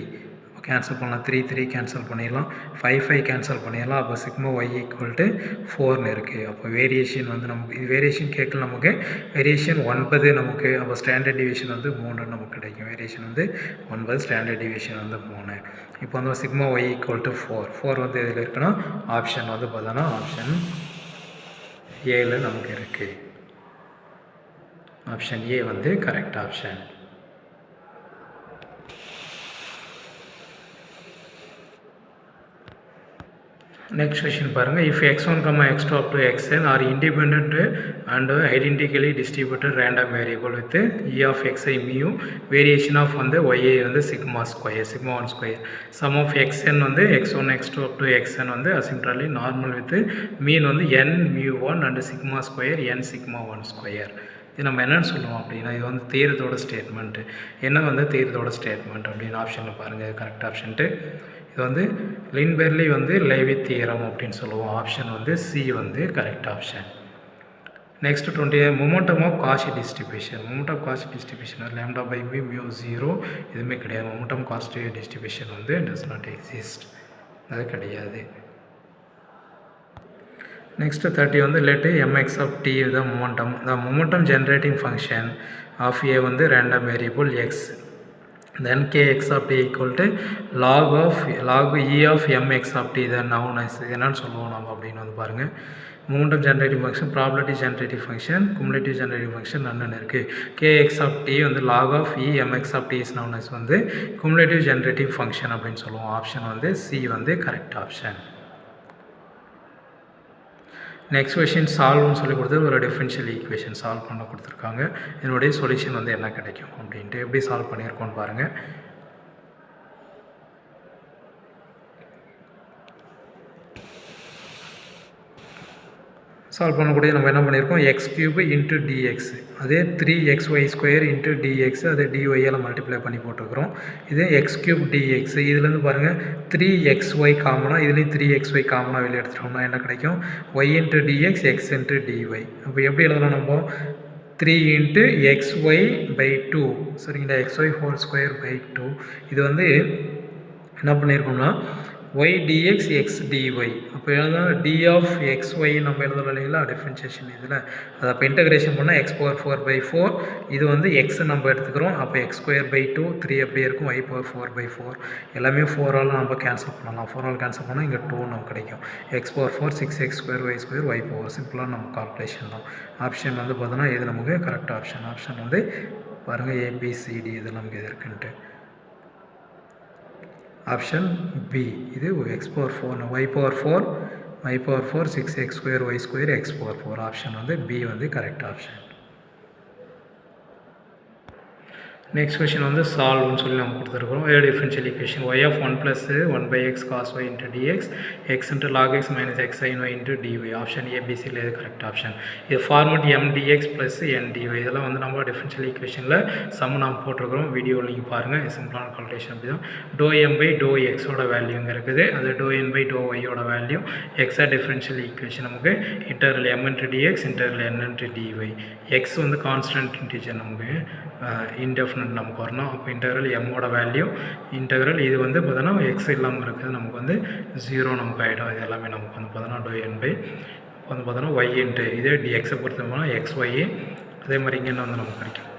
கேன்சல் பண்ணலாம். 3 3 கேன்சல் பண்ணிடலாம். 5 5 கேன்சல் பண்ணிடலாம். அப்போ σy = 4ன்னு இருக்குது. அப்போ வேரியேஷன் வந்து நமக்கு இது வேரியேஷன் கேட்கல நமக்கு. வேரியேஷன் 9 நமக்கு. அப்போ ஸ்டாண்டர்ட் டிவிஷன் வந்து 3 நமக்கு கிடைக்கும். வேரியேஷன் வந்து 9, ஸ்டாண்டர்ட் டிவிஷன் வந்து 3. இப்போ வந்து σy = 4. 4 வந்து எதில் இருக்குன்னா ஆப்ஷன் வந்து பார்த்தோன்னா ஆப்ஷன் ஏல நமக்கு இருக்குது. ஆப்ஷன் ஏ வந்து கரெக்ட் ஆப்ஷன். Next question பாருங்கள். If x1, x2 up to xn are independent and identically distributed random variable with e of xi mu, variation of வந்து yi வந்து sigma square, sigma 1 square. Sum of xn வந்து x1, x2 up to xn வந்து asymptotically normal with mean வந்து n mu 1 and sigma square n sigma 1 square. இது நம்ம என்னென்னு சொல்லுவோம் அப்படின்னா, இது வந்து தீரத்தோட ஸ்டேட்மெண்ட்டு. என்ன வந்து தீரத்தோட ஸ்டேட்மெண்ட் அப்படின்னு ஆப்ஷனில் பாருங்கள். கரெக்ட் ஆப்ஷன்ட்டு இது வந்து லின்பெர்லி வந்து லைவித் தியரம் அப்படின்னு சொல்லுவோம். ஆப்ஷன் வந்து சி வந்து correct option. Next 20 momentum of Cauchy distribution. Momentum of Cauchy distribution lambda by மீ மியூ 0 எதுவுமே கிடையாது. மொமெண்டம் காஸ்ட் டிஸ்ட்ரிபியூஷன் வந்து டஸ் நாட் எக்ஸிஸ்ட், அது கிடையாது. நெக்ஸ்ட் 30 வந்து let mx of t the momentum. The momentum generating function of a வந்து random variable x. Then kx of t equal to log e of mx of t. then noun is என்னன்னு சொல்லுவோம் நம்ம அப்படின்னு வந்து பாருங்கள். Momentum generative function, probability generative function, cumulative generative function என்னென்னு இருக்குது. kx of t வந்து log of e mx of t is known as வந்து குமுலேட்டிவ் ஜென்ரேட்டிவ் ஃபங்க்ஷன் அப்படின்னு சொல்லுவோம். ஆப்ஷன் வந்து சி வந்து கரெக்ட் ஆப்ஷன். நெக்ஸ்ட் கொஷின் சால்வ்னு சொல்லி கொடுத்து ஒரு டிஃபரன்ஷியல் ஈக்குவேஷன் சால்வ் பண்ண கொடுத்துருக்காங்க. என்னுடைய சொல்யூஷன் வந்து என்ன கிடைக்கும் அப்படின்ட்டு எப்படி சால்வ் பண்ணியிருக்கோன்னு பாருங்கள். சால்வ் பண்ணக்கூடிய நம்ம என்ன பண்ணியிருக்கோம், எக்ஸ் கியூபு இன்ட்டு டிஎக்ஸ், அதே 3xy² இன்ட்டு டிஎக்ஸ், அதே டிஒய்யால் மல்டிப்ளை பண்ணி போட்டுருக்குறோம். இதே எக்ஸ் கியூப் டிஎக்ஸ், இதுலேருந்து பாருங்கள் 3xy காமனாக, இதுலேயும் 3xy காமனாக வெளியே எடுத்துட்டோம்னா என்ன கிடைக்கும், Y into DX X into DY. அப்போ எப்படி எழுதலாம் நம்ம, 3 இன்ட்டு xy பை 2, சரிங்களா, xy ஹோல் ஸ்கொயர் பை 2. இது வந்து என்ன பண்ணியிருக்கோம்னா y dx x dy. அப்போ எழுதலாம் d of xy நம்ம எழுதலாம் இல்லைங்களா, டிஃப்ரென்ஷியேஷன் இதில். அதை அப்போ இன்டகிரேஷன் பண்ணால் x⁴/4. இது வந்து x நம்ம எடுத்துக்கிறோம். அப்போ x²/2, 3 அப்படியே இருக்கும், y⁴/4. எல்லாமே 4ஆல் நம்ம கேன்சல் பண்ணலாம். 4ஆல் கேன்சல் பண்ணால் இங்கே 2 நமக்கு கிடைக்கும். x⁴ 6x² y² y⁴. சிம்பிளாக நம்ம கால்குலேஷன் தான். ஆப்ஷன் வந்து பார்த்தோன்னா இது நமக்கு கரெக்ட் ஆப்ஷன். ஆப்ஷன் வந்து பாருங்கள் ABCD இது நமக்கு இது இருக்குன்ட்டு. ஆப்ஷன் பி இது x⁴, y⁴, 6x² y² x⁴. Option வந்து பி வந்து கரெக்ட் ஆப்ஷன். நெக்ஸ்ட் கொஷின் வந்து சால்வ்னு சொல்லி நம்ம கொடுத்துருக்கோம். ஏ differential equation y of 1 + 1/x cos y into dx, x into log x minus x sin y into dy. Option ஏபிசியில் இது correct option. இது format mdx + ndy. இதெல்லாம் வந்து நம்ம டிஃபரன்ஷியல் ஈக்குவேஷனில் சம் நம்ம போட்டிருக்கிறோம். வீடியோவில் நீங்கள் பாருங்கள். சிம்பிளான கால்குலேஷன் அப்படி தான். ∂m/∂xோட வேல்யூங்க இருக்குது, அது ∂n/∂yயோட வேல்யூ. எக்ஸா டிஃபரன்ஷியல் ஈக்குவேஷன் நமக்கு interval m into dx interval n into dy. X வந்து கான்ஸ்டன்ட் இன்டிஜர், நமக்கு இன்டெஃபினட் நமக்கு வரணும். அப்போ இன்டெக்ரல் எம்மோட வேல்யூ இன்டெக்ரல் இது வந்து பார்த்தோன்னா எக்ஸ் இல்லாமல் இருக்குது, நமக்கு வந்து 0 நமக்கு ஆகிடும். இது எல்லாமே நமக்கு வந்து பார்த்தோன்னா ∂n/, வந்து பார்த்தோன்னா y இன்ட்டு இதே எக்ஸை பொறுத்தோம்னா xy, அதே மாதிரி இங்கே என்ன வந்து நமக்கு கிடைக்கும்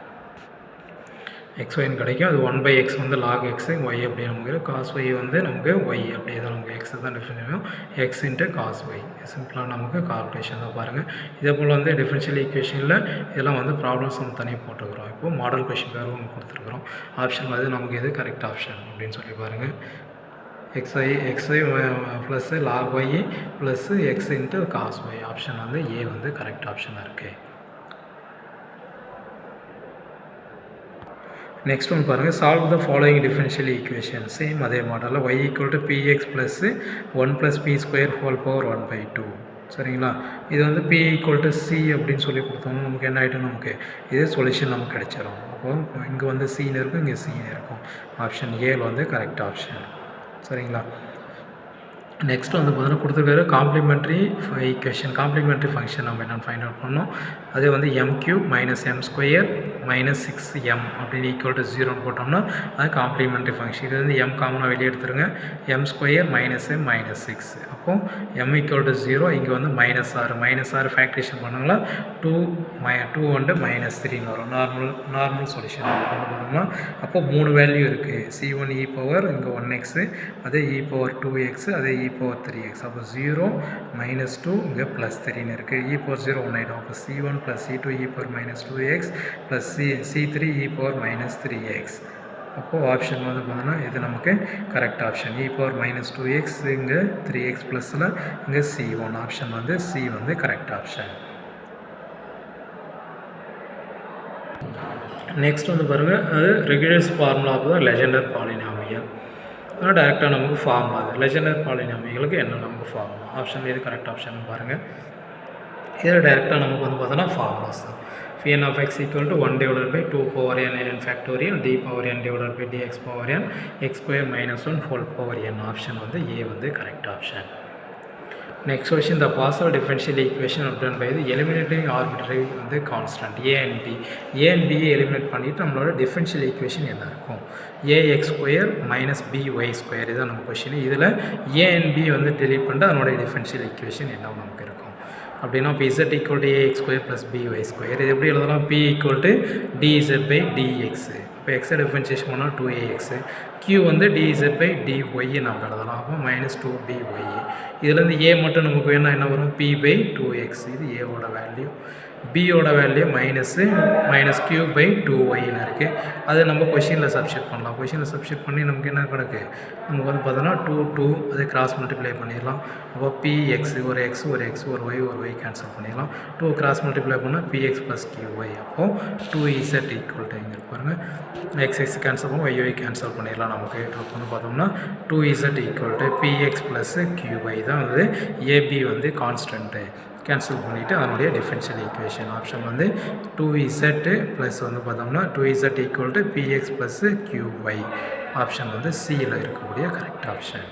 xyன்னு கிடைக்கும். அது 1/x வந்து log x, y அப்படியே நமக்கு cos y வந்து நமக்கு y அப்படியே தான் நமக்கு x தான் differential x into cos y. சிம்பிளாக நமக்கு கால்குலேஷன் தான் பாருங்கள். இதே போல் வந்து டிஃபரன்ஷியல் ஈக்குவேஷனில் இதெல்லாம் வந்து ப்ராப்ளம்ஸ் நம்ம தனியாக போட்டுக்கிறோம். இப்போது மாடல் கொஷின் ஒன்று கொடுத்துருக்குறோம். ஆப்ஷன் வந்து நமக்கு எது கரெக்ட் ஆப்ஷன் அப்படின்னு சொல்லி பாருங்கள். xy plus log y plus x into cos y. Option வந்து ஏ வந்து கரெக்ட் ஆப்ஷனாக இருக்குது. நெக்ஸ்ட் ஒன்று பாருங்கள். Solve the following differential equation. Same அதே மாடலில் y = px + 1 + p² whole power 1/2. சரிங்களா, இது வந்து p = c அப்படின்னு சொல்லி கொடுத்தோம்னா நமக்கு என்ன ஆகிடும், நமக்கு இதே சொல்யூஷன் நமக்கு கிடைச்சிடும். அப்போது இங்கே வந்து சீன் இருக்கும், இங்கே சீன் இருக்கும். ஆப்ஷன் ஏல வந்து கரெக்ட் ஆப்ஷன். சரிங்களா, நெக்ஸ்ட் வந்து பார்த்தீங்கன்னா கொடுத்துருக்காரு காம்ப்ளிமெண்ட்ரி ஈக்குவேஷன். காம்ப்ளிமெண்ட்ரி ஃபங்க்ஷன் நம்ம என்னென்னு ஃபைண்ட் அவுட் பண்ணோம். அதே வந்து m³ - m² - 6m அப்படின்னு = 0ன்னு போட்டோம்னா அது காம்ப்ளிமெண்ட்ரி ஃபங்க்ஷன். இது வந்து m காமனாக வெளியே எடுத்துருங்க. m² - m - 6. அப்போது m = 0, இங்கே வந்து -6 ஃபேக்டரேஷன் பண்ணுங்களா 2 வந்து -3ன்னு வரும். நார்மல் சொல்யூஷன் கொண்டு போனோம்னா அப்போ 3 வேல்யூ இருக்குது. c1 e பவர் இங்கே 1x, அதே e பவர் 2x, அதே e பவர் 3x. அப்போ 0 -2 இங்கே +3ன்னு இருக்குது. e பவர் 0 1 ஆகிடும். அப்போ c1 + c2 e power -2x + c3 e power -3x. அப்போது ஆப்ஷன் வந்து பார்த்தோன்னா இது நமக்கு correct option. e power minus 2x இங்கே 3x ப்ளஸில் இங்கே C1 ஆப்ஷன் வந்து C வந்து கரெக்ட் ஆப்ஷன். நெக்ஸ்ட் வந்து பாருங்கள், அது Rodrigues formula of the Legendre polynomial. அதனால் டேரெக்டாக நமக்கு ஃபார்ம் ஆகுது. லெஜெண்டர் பாலினாமியலுக்கு என்ன நமக்கு ஃபார்முலா ஆப்ஷன் இது கரெக்ட் ஆப்ஷன் பாருங்கள். இதில் டேரெக்டாக நமக்கு வந்து பார்த்தோன்னா ஃபார்முலாஸ் தான். Pn of x equal to 1 divided by 2 power n factorial d power n divided by dx power n x square minus 1 whole power n option வந்து A வந்து correct option. Next question, the partial differential equation obtained by the eliminating arbitrary வந்து constant a and b. a and b eliminate பண்ணிட்டு நம்மளோட differential equation என்ன இருக்கும்? ax square minus by square இதான் நம்ம question. இதில் a and b வந்து delete பண்ணிட்டு அதனோட differential equation என்ன நமக்கு இருக்கும் அப்படின்னா pz equal to ax square plus by square. இது எப்படி எழுதலாம்? p equal to dz by dx. இப்போ x டிஃபரன்ஷியேஷன் பண்ணால் 2ax, q வந்து dz by dy நம்ம எழுதலாம். அப்போ மைனஸ் 2dy. இதுலேருந்து a மட்டும் நமக்கு வேணால் என்ன வரும்? p by 2x. இது a ஓட வேல்யூ. b ஓட வேல்யூ மைனஸ் q by 2yன்னு இருக்குது. அது நம்ம கொஷினில் சப்ஸ்டிட் பண்ணலாம். கொஷினில் சப்ஸ்டிட் பண்ணி நமக்கு என்ன கிடக்கு? நமக்கு வந்து பார்த்தோன்னா 2 அதை கிராஸ் மல்டிப்ளை பண்ணிடலாம். அப்போ px ஒரு x ஒரு x ஒரு y கேன்சல் பண்ணிடலாம். 2 கிராஸ் மல்டிப்ளை பண்ணால் px ப்ளஸ் qy. அப்போது 2z ஈக்குவல் டு இங்கே பாருங்கள், x கேன்சல் பண்ணோம், y கேன்சல் பண்ணிடலாம் நமக்கு. அப்போ வந்து பார்த்தோம்னா 2z equal to px plus qy தான் வந்து ab வந்து கான்ஸ்டன்ட்டு. கேன்சல் பண்ணிவிட்டு அதனுடைய டிஃபரன்ஷியல் ஈக்குவேஷன் ஆப்ஷன் வந்து 2z ப்ளஸ் வந்து பார்த்தோம்னா 2z equal to px plus qy option வந்து சியில் இருக்கக்கூடிய correct option.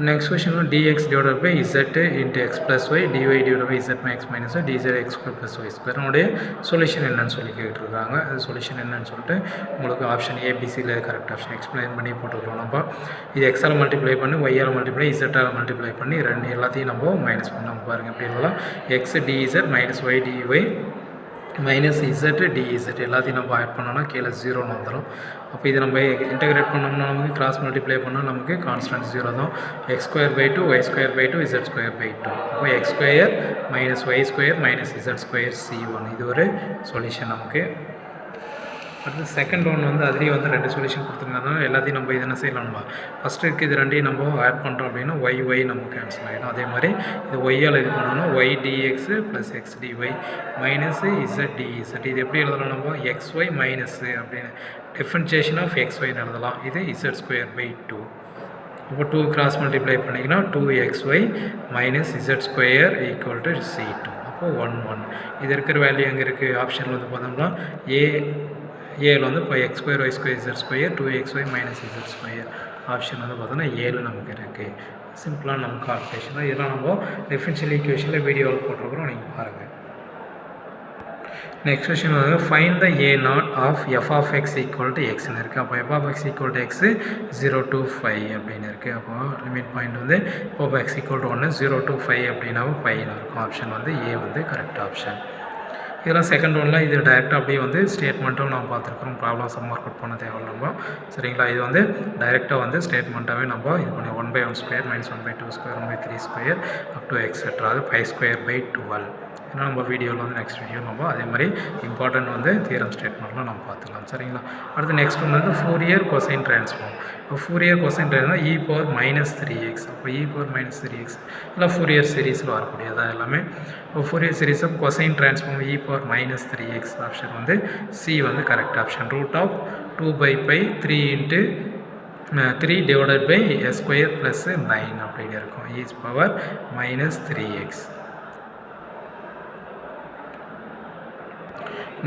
Next question is dx divided by z into x plus y dy divided by z x minus y dz x square plus y square. நம்முடைய solution என்னன்னு சொல்லி கேட்டிருக்காங்க. அது solution என்னன்னு சொல்லிட்டு உங்களுக்கு ஆப்ஷன் ஏபிசியில் கரெக்ட் ஆப்ஷன் எக்ஸ்பிளைன் பண்ணி போட்டுக்கிறோம். நம்ம இது எக்ஸால் மல்டிப்ளை பண்ணி ஒய்யால் மல்டிப்ளை இசட்டால் மல்டிப்ளை பண்ணி ரெண்டு எல்லாத்தையும் நம்ம மைனஸ் பண்ணாமல் பாருங்கள் எப்படி இருக்கலாம். X DZ minus Y DY minus Z DZ எல்லாத்தையும் நம்ம ஆட் பண்ணோன்னா கீழே 0ன்னு வந்துடும். அப்போ இது நம்ம இன்டகிரேட் பண்ணோம்னா நமக்கு கிராஸ் மல்டிப்ளை பண்ணால் நமக்கு கான்ஸ்டன்ட் 0 தான். X square by 2 Y square by 2 Z square by 2. அப்போ X square minus Y square minus Z square C1 இது ஒரு சொல்யூஷன் நமக்கு. அடுத்து செகண்ட் ஒன் வந்து அதுலேயே வந்து ரெண்டு சொல்யூஷன் கொடுத்துருக்கனால எல்லாத்தையும் நம்ம இது என்ன செய்யலாம், நம்ம ஃபஸ்ட்டு இருக்குது இது ரெண்டையும் நம்ம ஆட் பண்ணுறோம் அப்படின்னா ஒய் நம்ம கேன்சல் ஆகிடும். அதே மாதிரி இது ஒய்யால் இது பண்ணோன்னா Y DX plus X DY minus Z DZ. இது எப்படி எழுதலாம் நம்ம? எக்ஸ் ஒய் மைனஸு அப்படின்னு டிஃபரன்ஷியேஷன் ஆஃப் எக்ஸ் ஒய்னு எழுதலாம். இது இசட் ஸ்கொயர் பை 2. இப்போ 2 கிராஸ் மல்டிப்ளை பண்ணிங்கன்னா 2xy minus Z square equal to C2. அப்போது 1 இது இருக்கிற வேல்யூ எங்கே இருக்குது? ஆப்ஷனில் வந்து பார்த்தோம்னா ஏல வந்து இப்போ X square Y square Z square 2xy minus Z square option வந்து பார்த்தோன்னா 7 நமக்கு இருக்குது. சிம்பிளாக நம்ம கால்குலேஷன் தான். இதெல்லாம் நம்ம டிஃபரன்ஷியல் ஈக்குவேஷனில் வீடியோவில் போட்டிருக்கிறோம், நீங்கள் பாருங்கள். நெக்ஸ்ட் கொஸ்டின் வந்து find the a0 of F of X equal to எக்ஸ்னு இருக்குது. அப்போ F of X equal to X 0 to 5 அப்படின்னு இருக்குது. அப்போ லிமிட் பாயிண்ட் வந்து F of X equal to 1 0 to 5 அப்படின்னாவும் 5ன்னு இருக்கும். ஆப்ஷன் வந்து ஏ வந்து கரெக்ட் ஆப்ஷன். இதெல்லாம் செகண்ட் ஒன்றில் இது டைரெக்டாக அப்படியே வந்து ஸ்டேட்மெண்ட்டும் நம்ம பார்த்துருக்குறோம். ப்ராப்ளம் சம் ஒர்க் அவுட் பண்ண தேவையில்ல நம்ம, சரிங்களா? இது வந்து டைரெக்டாக வந்து ஸ்டேட்மெண்ட்டாகவே நம்ம இது பண்ணி 1/1 square minus 1/2 square 1/3 square up to etcetera அது 5 ஸ்கொயர் பை 12. ஏன்னா நம்ம வீடியோவில் வந்து நெக்ஸ்ட் வீடியோ நம்ம அதே மாதிரி இம்பார்ட்டன்ட் வந்து தியரம் ஸ்டேட்மெண்ட்லாம் நம்ம பார்த்துக்கலாம், சரிங்களா? அடுத்து நெக்ஸ்ட் ஒன்று வந்து ஃபோரியர் கொசைன் ட்ரான்ஸ்ஃபார்ம். இப்போ Fourier cosine transform e power minus 3x. அப்போ e power minus 3x இல்லை ஃபோரியர் சீரீஸில் வரக்கூடியதாக எல்லாமே. இப்போ Fourier series of cosine transform e power minus 3x option வந்து சி வந்து correct option. Root of 2/π 3 into 3 divided by s square plus 9 அப்படின்னு இருக்கும். e power minus 3x.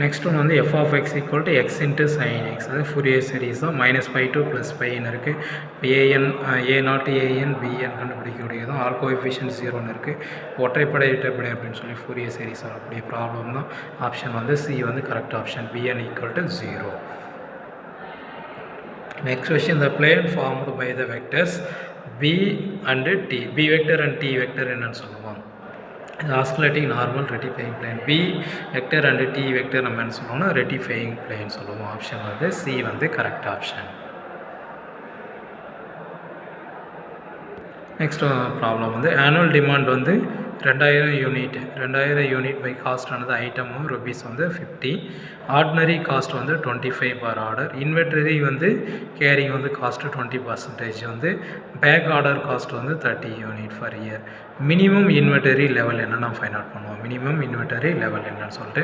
Next ஒன்று வந்து F of X equal to X into sine X. அது Fourier series தான். -π2 + πன்னு இருக்குது. இப்போ a0 an bn கண்டுபிடிக்கக்கூடியதும் ஆல் கோஎஃபிஷியன்ட் 0ன்னு இருக்குது. ஒற்றைப்படை இரட்டைப்படை அப்படின்னு சொல்லி ஃபோரியர் சீரீஸ் வரக்கூடிய ப்ராப்ளம் தான். ஆப்ஷன் வந்து சி வந்து correct option. bn equal to 0. Next question, the plane formed by the vectors b and t. b vector and t vector என்னன்னு சொல்லுவோம்? Osculating normal rectifying plane. b vector and t vector நம்ம என்ன சொல்லுவோம்னா rectifying plane சொல்லுவோம். Option வந்து C வந்து correct option. Next problem வந்து annual demand வந்து 2000 யூனிட் 2000 யூனிட் பை காஸ்ட் ஆனது ஐட்டமும் ருபீஸ் வந்து 50. ஆர்டினரி காஸ்ட் வந்து 25 பர் ஆர்டர். இன்வென்டரி வந்து கேரிங் வந்து காஸ்ட்டு 20% வந்து. பேக் ஆர்டர் காஸ்ட் வந்து 30 unit for year. Minimum inventory level என்ன நம்ம ஃபைண்ட் அவுட் பண்ணுவோம். மினிமம் இன்வென்டரி லெவல் என்னன்னு சொல்லிட்டு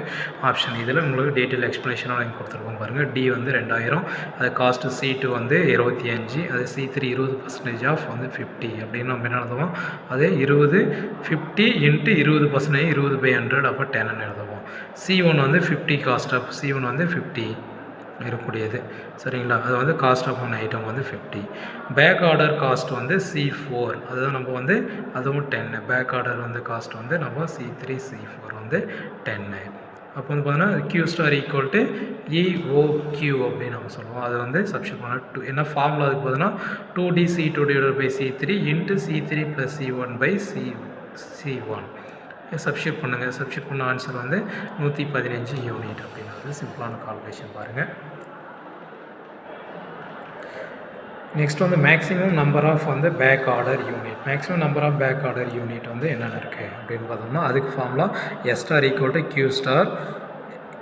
ஆப்ஷன் இதில் உங்களுக்கு டீட்டெயில் எக்ஸ்ப்ளனேஷனாக நீங்கள் கொடுத்துருக்கோம் பாருங்கள். டி வந்து 2000, அது காஸ்ட்டு C2 வந்து 25, அது C3 20% ஆஃப் வந்து 50 அப்படின்னு நம்ம என்ன எழுதுவோம். அதே 50 இன்ட்டு 20%, 20/100 அப்போ 10ன்னு எழுதுவோம். C1 வந்து 50 காஸ்ட் ஆஃப் C1 வந்து 50 இருக்கக்கூடியது சரிங்களா. அது வந்து காஸ்ட் ஆஃப் ஒன் ஐட்டம் வந்து 50. பேக் ஆர்டர் காஸ்ட் வந்து C4, அதுதான் நம்ம வந்து அதுவும் 10. பேக் ஆர்டர் வந்து காஸ்ட் வந்து நம்ம C3 C4 வந்து 10. அப்போ வந்து பார்த்தீங்கன்னா Q star equal to EOQ அப்படின்னு நம்ம சொல்லுவோம். அது வந்து சப்ஸ்டியூட் பண்ண என்ன ஃபார்முலா அதுக்கு பார்த்தீங்கன்னா 2DC2 divided by C3 into C3 + C1 by C1 substitute பண்ணுங்கள். சப்ஸ்டியூட் பண்ண ஆன்சர் வந்து 115 யூனிட் அப்படிங்கிறது சிம்பிளான கால்குலேஷன் பாருங்கள். நெக்ஸ்ட் வந்து மேக்ஸிமம் நம்பர் ஆஃப் வந்து back order unit. Maximum number of back order unit வந்து என்னென்ன இருக்குது அப்படின்னு பார்த்தோம்னா அதுக்கு formula S star equal to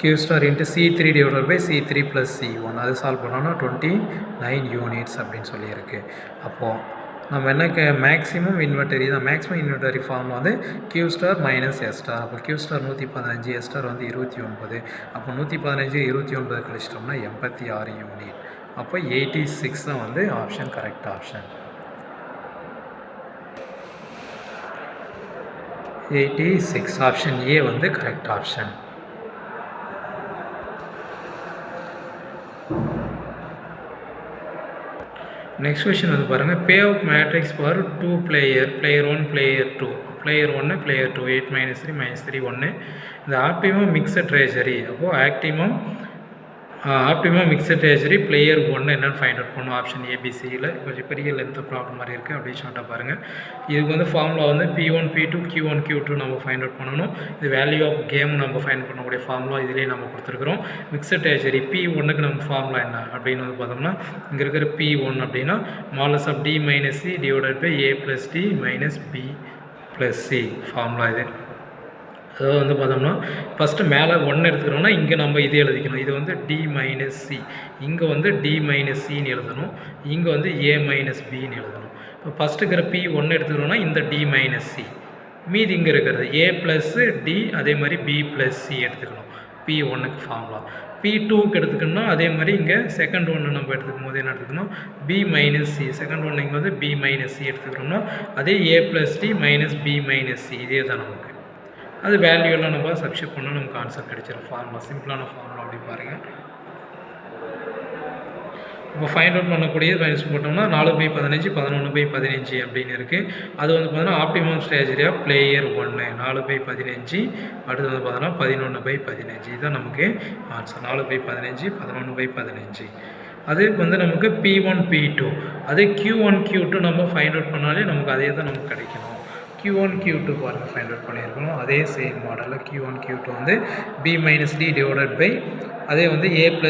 Q star into C3 divided by C3 + C1. அது சால்வ் பண்ணோன்னா 29 யூனிட்ஸ் அப்படின்னு சொல்லியிருக்கு. அப்போது நம்ம என்ன மேக்ஸிமம் இன்வெர்டரி தான். மேக்ஸிமம் இன்வெர்டரி ஃபார்ம் வந்து Q star minus S star. அப்போ Q ஸ்டார் 115, S ஸ்டார் வந்து 29. அப்போ 115 29 கழிச்சிட்டோம்னா 86 யூனிட். அப்போ 86 தான் வந்து option correct option. 86 option A வந்து கரெக்ட் ஆப்ஷன். நெக்ஸ்ட் கொஸ்டின் வந்து பாருங்கள். Payoff matrix for 2 player 1 player 2 player 1 player 2 8 - 3 -3 1. இந்த ஆப்டிமம் மிக்சட் ட்ரெஷரி. அப்போது ஆப்டிமம் மிக்சட் ட்ரெஷரி பிளேயர் 1 என்னென்னு ஃபைண்ட் அவுட் பண்ணும். ஆப்ஷன் ஏபிசியில் கொஞ்சம் பெரிய லென்த் ப்ராப்ளம் மாதிரி இருக்குது. அப்படியே ஷார்ட்டாக பாருங்கள். இதுக்கு வந்து ஃபார்முலா வந்து P1 P2 Q1 Q2 நம்ம ஃபைண்ட் அவுட் பண்ணணும். இது வேல்யூ ஆஃப் கேம் நம்ம ஃபைண்ட் பண்ணக்கூடிய ஃபார்முலா இதிலே நம்ம கொடுத்துருக்குறோம். மிக்சட் ட்ரெஷரி P1க்கு நம்ம ஃபார்முலா என்ன அப்படின்னு வந்து பார்த்தோம்னா இங்கே இருக்கிற P1 அப்படின்னா மாலஸ் of D - C divided by A + D - B + C formula இது. அதாவது வந்து பார்த்தோம்னா ஃபஸ்ட்டு மேலே 1 எடுத்துக்கிறோம்னா இங்கே நம்ம இது எழுதிக்கணும். இது வந்து D - C, இங்கே வந்து D - Cன்னு எழுதணும், இங்கே வந்து A - Bன்னு எழுதணும். இப்போ ஃபஸ்ட்டு இருக்கிற P1 எடுத்துக்கிறோம்னா இந்த D - C, மீதி இங்கே இருக்கிறது A + D அதே மாதிரி B + C எடுத்துக்கணும். P1க்கு ஃபார்முலா. P2க்கு எடுத்துக்கணும்னா அதே மாதிரி இங்கே செகண்ட் ஒன்று நம்ம எடுத்துக்கும் போது என்ன எடுத்துக்கணும், B - C. செகண்ட் ஒன்று இங்கே வந்து B - C எடுத்துக்கிறோம்னா அதே A + D - B - C இதே தான் நமக்கு. அது வேல்யூலாம் நம்ம சப்ஸ்டியூட் பண்ணால் நமக்கு ஆன்சர் கிடைச்சிடும். ஃபார்முலா சிம்பிளான ஃபார்முலா அப்படி பாருங்கள். இப்போ ஃபைண்ட் அவுட் பண்ணக்கூடிய மைனஸ் போட்டோம்னா 4/15 11/15 அப்படின்னு இருக்குது. அது வந்து பார்த்தீங்கன்னா ஆப்டிமம் ஸ்ட்ராட்டஜி ஆஃப் பிளேயர் 1 4/15. அடுத்து வந்து பார்த்தோன்னா 11/15 இதுதான் நமக்கு ஆன்சர். 4/15 11/15. அது வந்து நமக்கு P1 P2 அதே Q1 Q2 நம்ம ஃபைண்ட் அவுட் பண்ணாலே நமக்கு அதே தான் நமக்கு கிடைக்கணும். Q1 Q2 பாருங்கள் ஃபைண்ட் அவுட் பண்ணியிருக்கணும். அதே சேம் மாடலில் Q1 Q2 வந்து B - D டிவைடட் பை அதே வந்து A +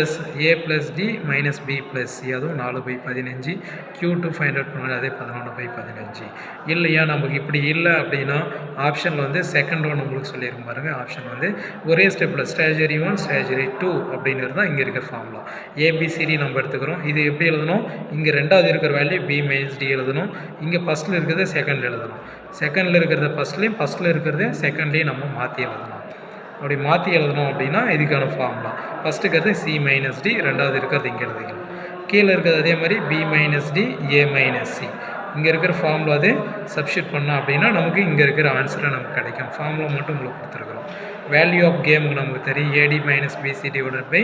D - B + C அதுவும் 4/15. Q2 ஃபைண்ட் அவுட் பண்ணாலே அதே 11/15. இல்லையா நமக்கு இப்படி இல்லை அப்படின்னா ஆப்ஷனில் வந்து செகண்ட் ஒன் உங்களுக்கு சொல்லியிருக்கும் பாருங்கள். ஆப்ஷன் வந்து ஒரே ஸ்டெப்பில் ஸ்ட்ராட்டஜி 1 ஸ்ட்ராட்டஜி 2 அப்படிங்கிறது தான் இங்கே இருக்கிற ஃபார்முலா. ABCD நம்ம எடுத்துக்கிறோம். இது எப்படி எழுதணும், இங்கே ரெண்டாவது இருக்கிற வேல்யூ B - D எழுதணும், இங்கே ஃபஸ்ட்டில் இருக்கிறத செகண்டில் எழுதணும், செகண்டில் இருக்கிறத ஃபஸ்ட்லேயும் ஃபஸ்ட்டில் இருக்கிறத செகண்ட்லேயும் நம்ம மாற்றி எழுதணும். அப்படி மாற்றி எழுதணும் அப்படின்னா இதுக்கான ஃபார்முலா ஃபஸ்ட்டு இருக்கிறது C - D, ரெண்டாவது இருக்கிறது இங்கே எழுதிக்கணும், கீழே இருக்கிறது அதே மாதிரி B - D A - C. இங்கே இருக்கிற ஃபார்முலா அது சப்ஸ்டியூட் பண்ணோம் அப்படின்னா நமக்கு இங்கே இருக்கிற ஆன்சரை நமக்கு கிடைக்கும். ஃபார்முலா மட்டும் உங்களுக்கு கொடுத்துருக்குறோம். வேல்யூ ஆஃப் கேமுக்கு நமக்கு தெரியும் AD - BC divided by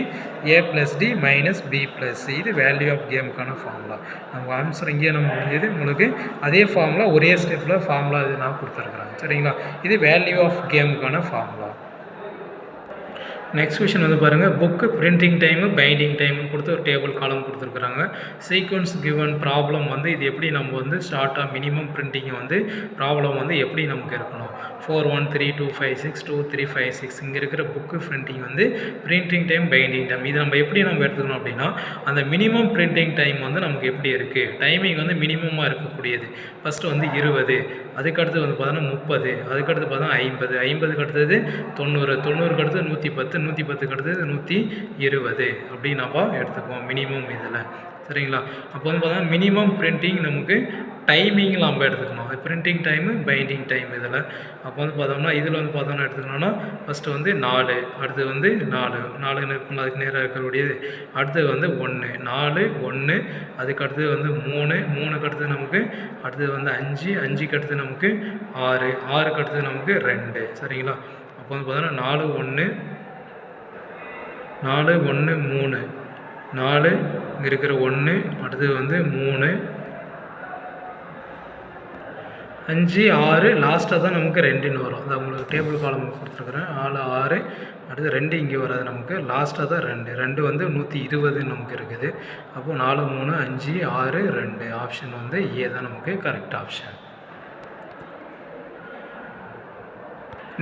A + D - B + C. இது வேல்யூ ஆஃப் கேமுக்கான ஃபார்முலா. நம்ம ஆன்சர் இங்கேயே நம்ம முடிஞ்சது. உங்களுக்கு அதே ஃபார்முலா ஒரே ஸ்டெப்பில் ஃபார்முலா இது நான் கொடுத்துருக்குறேன் சரிங்களா. இது வேல்யூ ஆஃப் கேமுக்கான ஃபார்முலா. நெக்ஸ்ட் கொஷின் வந்து பாருங்கள், புக்கு பிரிண்டிங் டைமு பைண்டிங் டைம்னு கொடுத்து ஒரு டேபிள் காலம் கொடுத்துருக்குறாங்க. சீக்வன்ஸ் கிவன் ப்ராப்ளம் வந்து இது எப்படி நம்ம வந்து ஸ்டார்ட்டாக மினிமம் பிரிண்டிங்கை வந்து ப்ராப்ளம் வந்து எப்படி நமக்கு இருக்கணும், 413256 2356 இங்கே இருக்கிற புக்கு பிரிண்டிங் வந்து பிரிண்டிங் டைம் பைண்டிங் டைம் இது நம்ம எப்படி நம்ம எடுத்துக்கணும் அப்படின்னா, அந்த மினிமம் பிரிண்டிங் டைம் வந்து நமக்கு எப்படி இருக்குது, டைமிங் வந்து மினிமமாக இருக்கக்கூடியது. ஃபஸ்ட்டு வந்து 20, அதுக்கடுத்து வந்து பார்த்தோன்னா 30, அதுக்கடுத்து பார்த்தோன்னா 50, 50க்கு அடுத்தது 90, 90க்கு அடுத்தது 110, 110க்கு அடுத்தது 120 அப்படின்னு நம்ம எடுத்துக்குவோம் மினிமம் இதில். சரிங்களா? அப்போ வந்து பார்த்தோன்னா மினிமம் பிரிண்டிங் நமக்கு டைமிங்கில் நம்ம எடுத்துக்கணும். பிரிண்டிங் டைமு பைண்டிங் டைம் இதில். அப்போ வந்து பார்த்தோம்னா இதில் வந்து பார்த்தோம்னா எடுத்துக்கணும்னா ஃபஸ்ட்டு வந்து 4, அடுத்து வந்து 4 இருக்கும்ல, அதுக்கு நேராக இருக்கக்கூடியது. அடுத்தது வந்து 1, 4, 1, அதுக்கு அடுத்தது வந்து 3, 3க்கு அடுத்தது நமக்கு அடுத்தது வந்து 5, 5க்கு அடுத்தது நமக்கு 6, 6க்கு அடுத்தது நமக்கு 2. சரிங்களா? அப்போ வந்து பார்த்தோன்னா 4, 1, 3, 4 இங்கே இருக்கிற 1, அடுத்தது வந்து 3, 5, 6 லாஸ்ட்டாக தான் நமக்கு 2ன்னு வரும். அது உங்களுக்கு டேபிள் காலம் கொடுத்துருக்குறேன். 4, 6 அடுத்து 2 இங்கே வராது நமக்கு, லாஸ்ட்டாக தான் 2 வந்து 120 நமக்கு இருக்குது. அப்போது 4, 3, 5, 6, 2 ஆப்ஷன் வந்து ஏ தான் நமக்கு கரெக்ட் ஆப்ஷன்.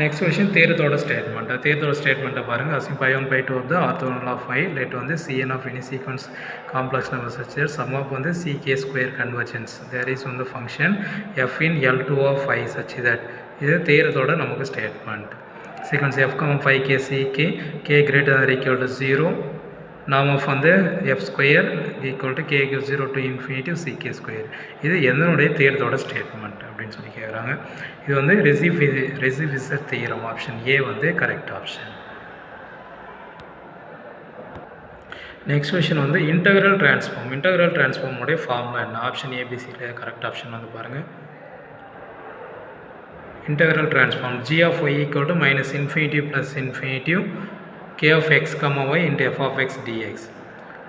நெக்ஸ்ட் கொஷின் தேரத்தோட ஸ்டேட்மெண்ட்டு. தேரத்தோட ஸ்டேட்மெண்ட்டை பாருங்கள். அசிம் பை 1 பை 2 வந்து ஆர்த்தோகனல் ஆஃப் 5 லெட் வந்து cn of any sequence complex number such as sum of வந்து ck square convergence there is வந்து function f in L2 of 5 such that இது தேரத்தோட நமக்கு statement. Sequence f, 5k ck k greater than or equal to 0 norm of வந்து f square equal to k equals 0 to infinity ck square. இது எதனுடைய தேரத்தோட statement அப்படின்னு சொல்லி கேட்குறாங்க. இது வந்து ரெசிவிசர் தியரம் ஆப்ஷன் ஏ வந்து கரெக்ட் ஆப்ஷன். நெக்ஸ்ட் கொஷின் வந்து இன்டெக்ரல் டிரான்ஸ்ஃபார்ம். இன்டெக்ரல் டிரான்ஸ்ஃபார்முடைய ஃபார்முலா என்ன, ஆப்ஷன் ஏபிசியில் கரெக்ட் ஆப்ஷன் வந்து பாருங்கள். Integral transform g of y equal to -infinity plus infinity k of x, y into f of x dx.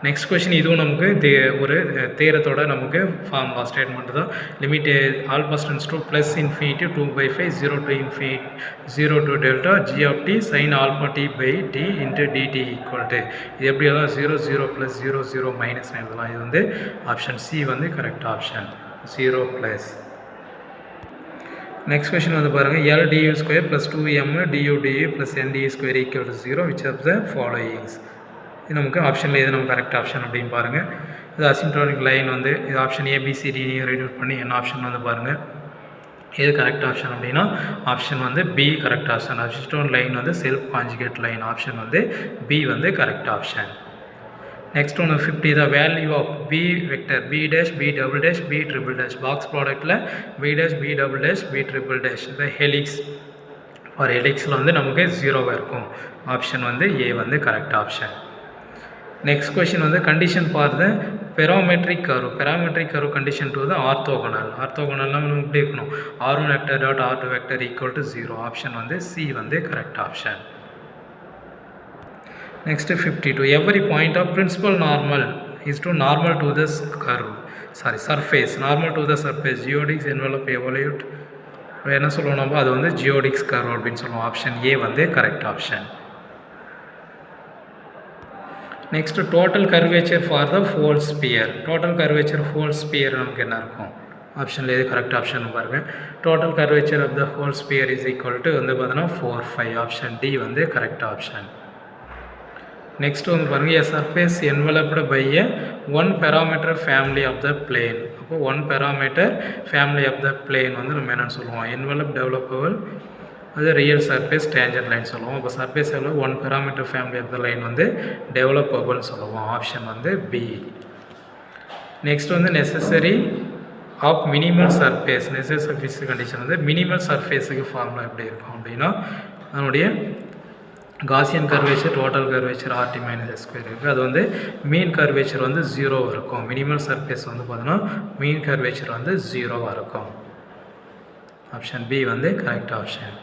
Next question இதுவும் நமக்கு ஒரு தேரத்தோட நமக்கு ஃபார்முலா ஸ்டேட்மெண்ட் தான். லிமிட் ஆல் பர்ஸ்டன்ஸ் to plus infinity 2/5 0 to infinity 0 to delta g of t sin alpha t by t into dt equal to இது எப்படி தான் 0 0 ப்ளஸ் 0 0 மைனஸ் எழுதலாம். இது வந்து ஆப்ஷன் சி வந்து correct option 0 plus. Next question வந்து பாருங்கள், L du square plus 2m du plus n du square equal to 0 which of the followings. இது நமக்கு ஆப்ஷனில் எது நம்ம கரெக்ட் ஆப்ஷன் அப்படின்னு பாருங்கள். இது அசிம்ப்டானிக் லைன் வந்து இது ஆப்ஷன் ஏபிசிடியும் ரைட் அவுட் பண்ணி என்ன ஆப்ஷன் வந்து பாருங்கள். எது கரெக்ட் ஆப்ஷன் அப்படின்னா ஆப்ஷன் வந்து B correct option. Asymptotic line வந்து செல்ஃப் கான்ஜுகேட் லைன், ஆப்ஷன் வந்து பி வந்து கரெக்ட் ஆப்ஷன். நெக்ஸ்ட் ஒன்று 50 the value of B vector B dash B double dash B triple dash box ப்ராடக்ட்டில் B dash B double dash B triple dash இந்த helix for ஹெலிக்ஸில் வந்து நமக்கு 0வாக இருக்கும். ஆப்ஷன் வந்து ஏ வந்து கரெக்ட் ஆப்ஷன். நெக்ஸ்ட் கொஷின் வந்து condition for the parametric curve condition to the orthogonal. ஆர்த்தோகனல்லாம் நம்ம இப்படி இருக்கணும், r1 vector dot r2 vector equal to 0. Option வந்து சி வந்து correct option. Next 52. Every point of principal normal is to normal to the surface. Normal to the surface. Geodix envelope evolute. என்ன சொல்லுவோம் நம்ம, அது வந்து ஜியோடிக்ஸ் கர்வ் அப்படின்னு சொல்லுவோம். Option A வந்து correct option. Next total curvature for the whole sphere. Total curvature whole sphere நமக்கு என்ன இருக்கும், ஆப்ஷனில் எது கரெக்ட் ஆப்ஷன் பாருங்கள். Total curvature of the whole sphere is equal to வந்து பார்த்தீங்கன்னா 4 5. ஆப்ஷன் டி வந்து கரெக்ட் ஆப்ஷன். நெக்ஸ்ட் வந்து பாருங்கள், a surface enveloped by a 1 parameter family of the plane. அப்போ 1 parameter family of the plane வந்து நம்ம என்னென்னு சொல்லுவோம், என்வலப் டெவலப்பபிள், அது ரியல் சர்ஃபேஸ் டேஞ்சர் லைன் சொல்லுவோம். அப்போ சர்ஃபேஸ் எவ்வளோ 1 parameter family of the line வந்து டெவலப்பபிள்னு சொல்லுவோம். ஆப்ஷன் வந்து பி. நெக்ஸ்ட் வந்து necessary of minimal surface. Necessary condition வந்து மினிமல் சர்ஃபேஸுக்கு ஃபார்முலா எப்படி இருக்கும் அப்படின்னா, அதனுடைய Gaussian curvature total curvature RT minus S square இருக்குது. அது வந்து மீன் கர்வேச்சர் வந்து 0 இருக்கும். மினிமல் சர்ஃபேஸ் வந்து பார்த்தீங்கன்னா மீன் கர்வேச்சர் வந்து 0வாக இருக்கும். ஆப்ஷன் பி வந்து கரெக்ட் ஆப்ஷன்.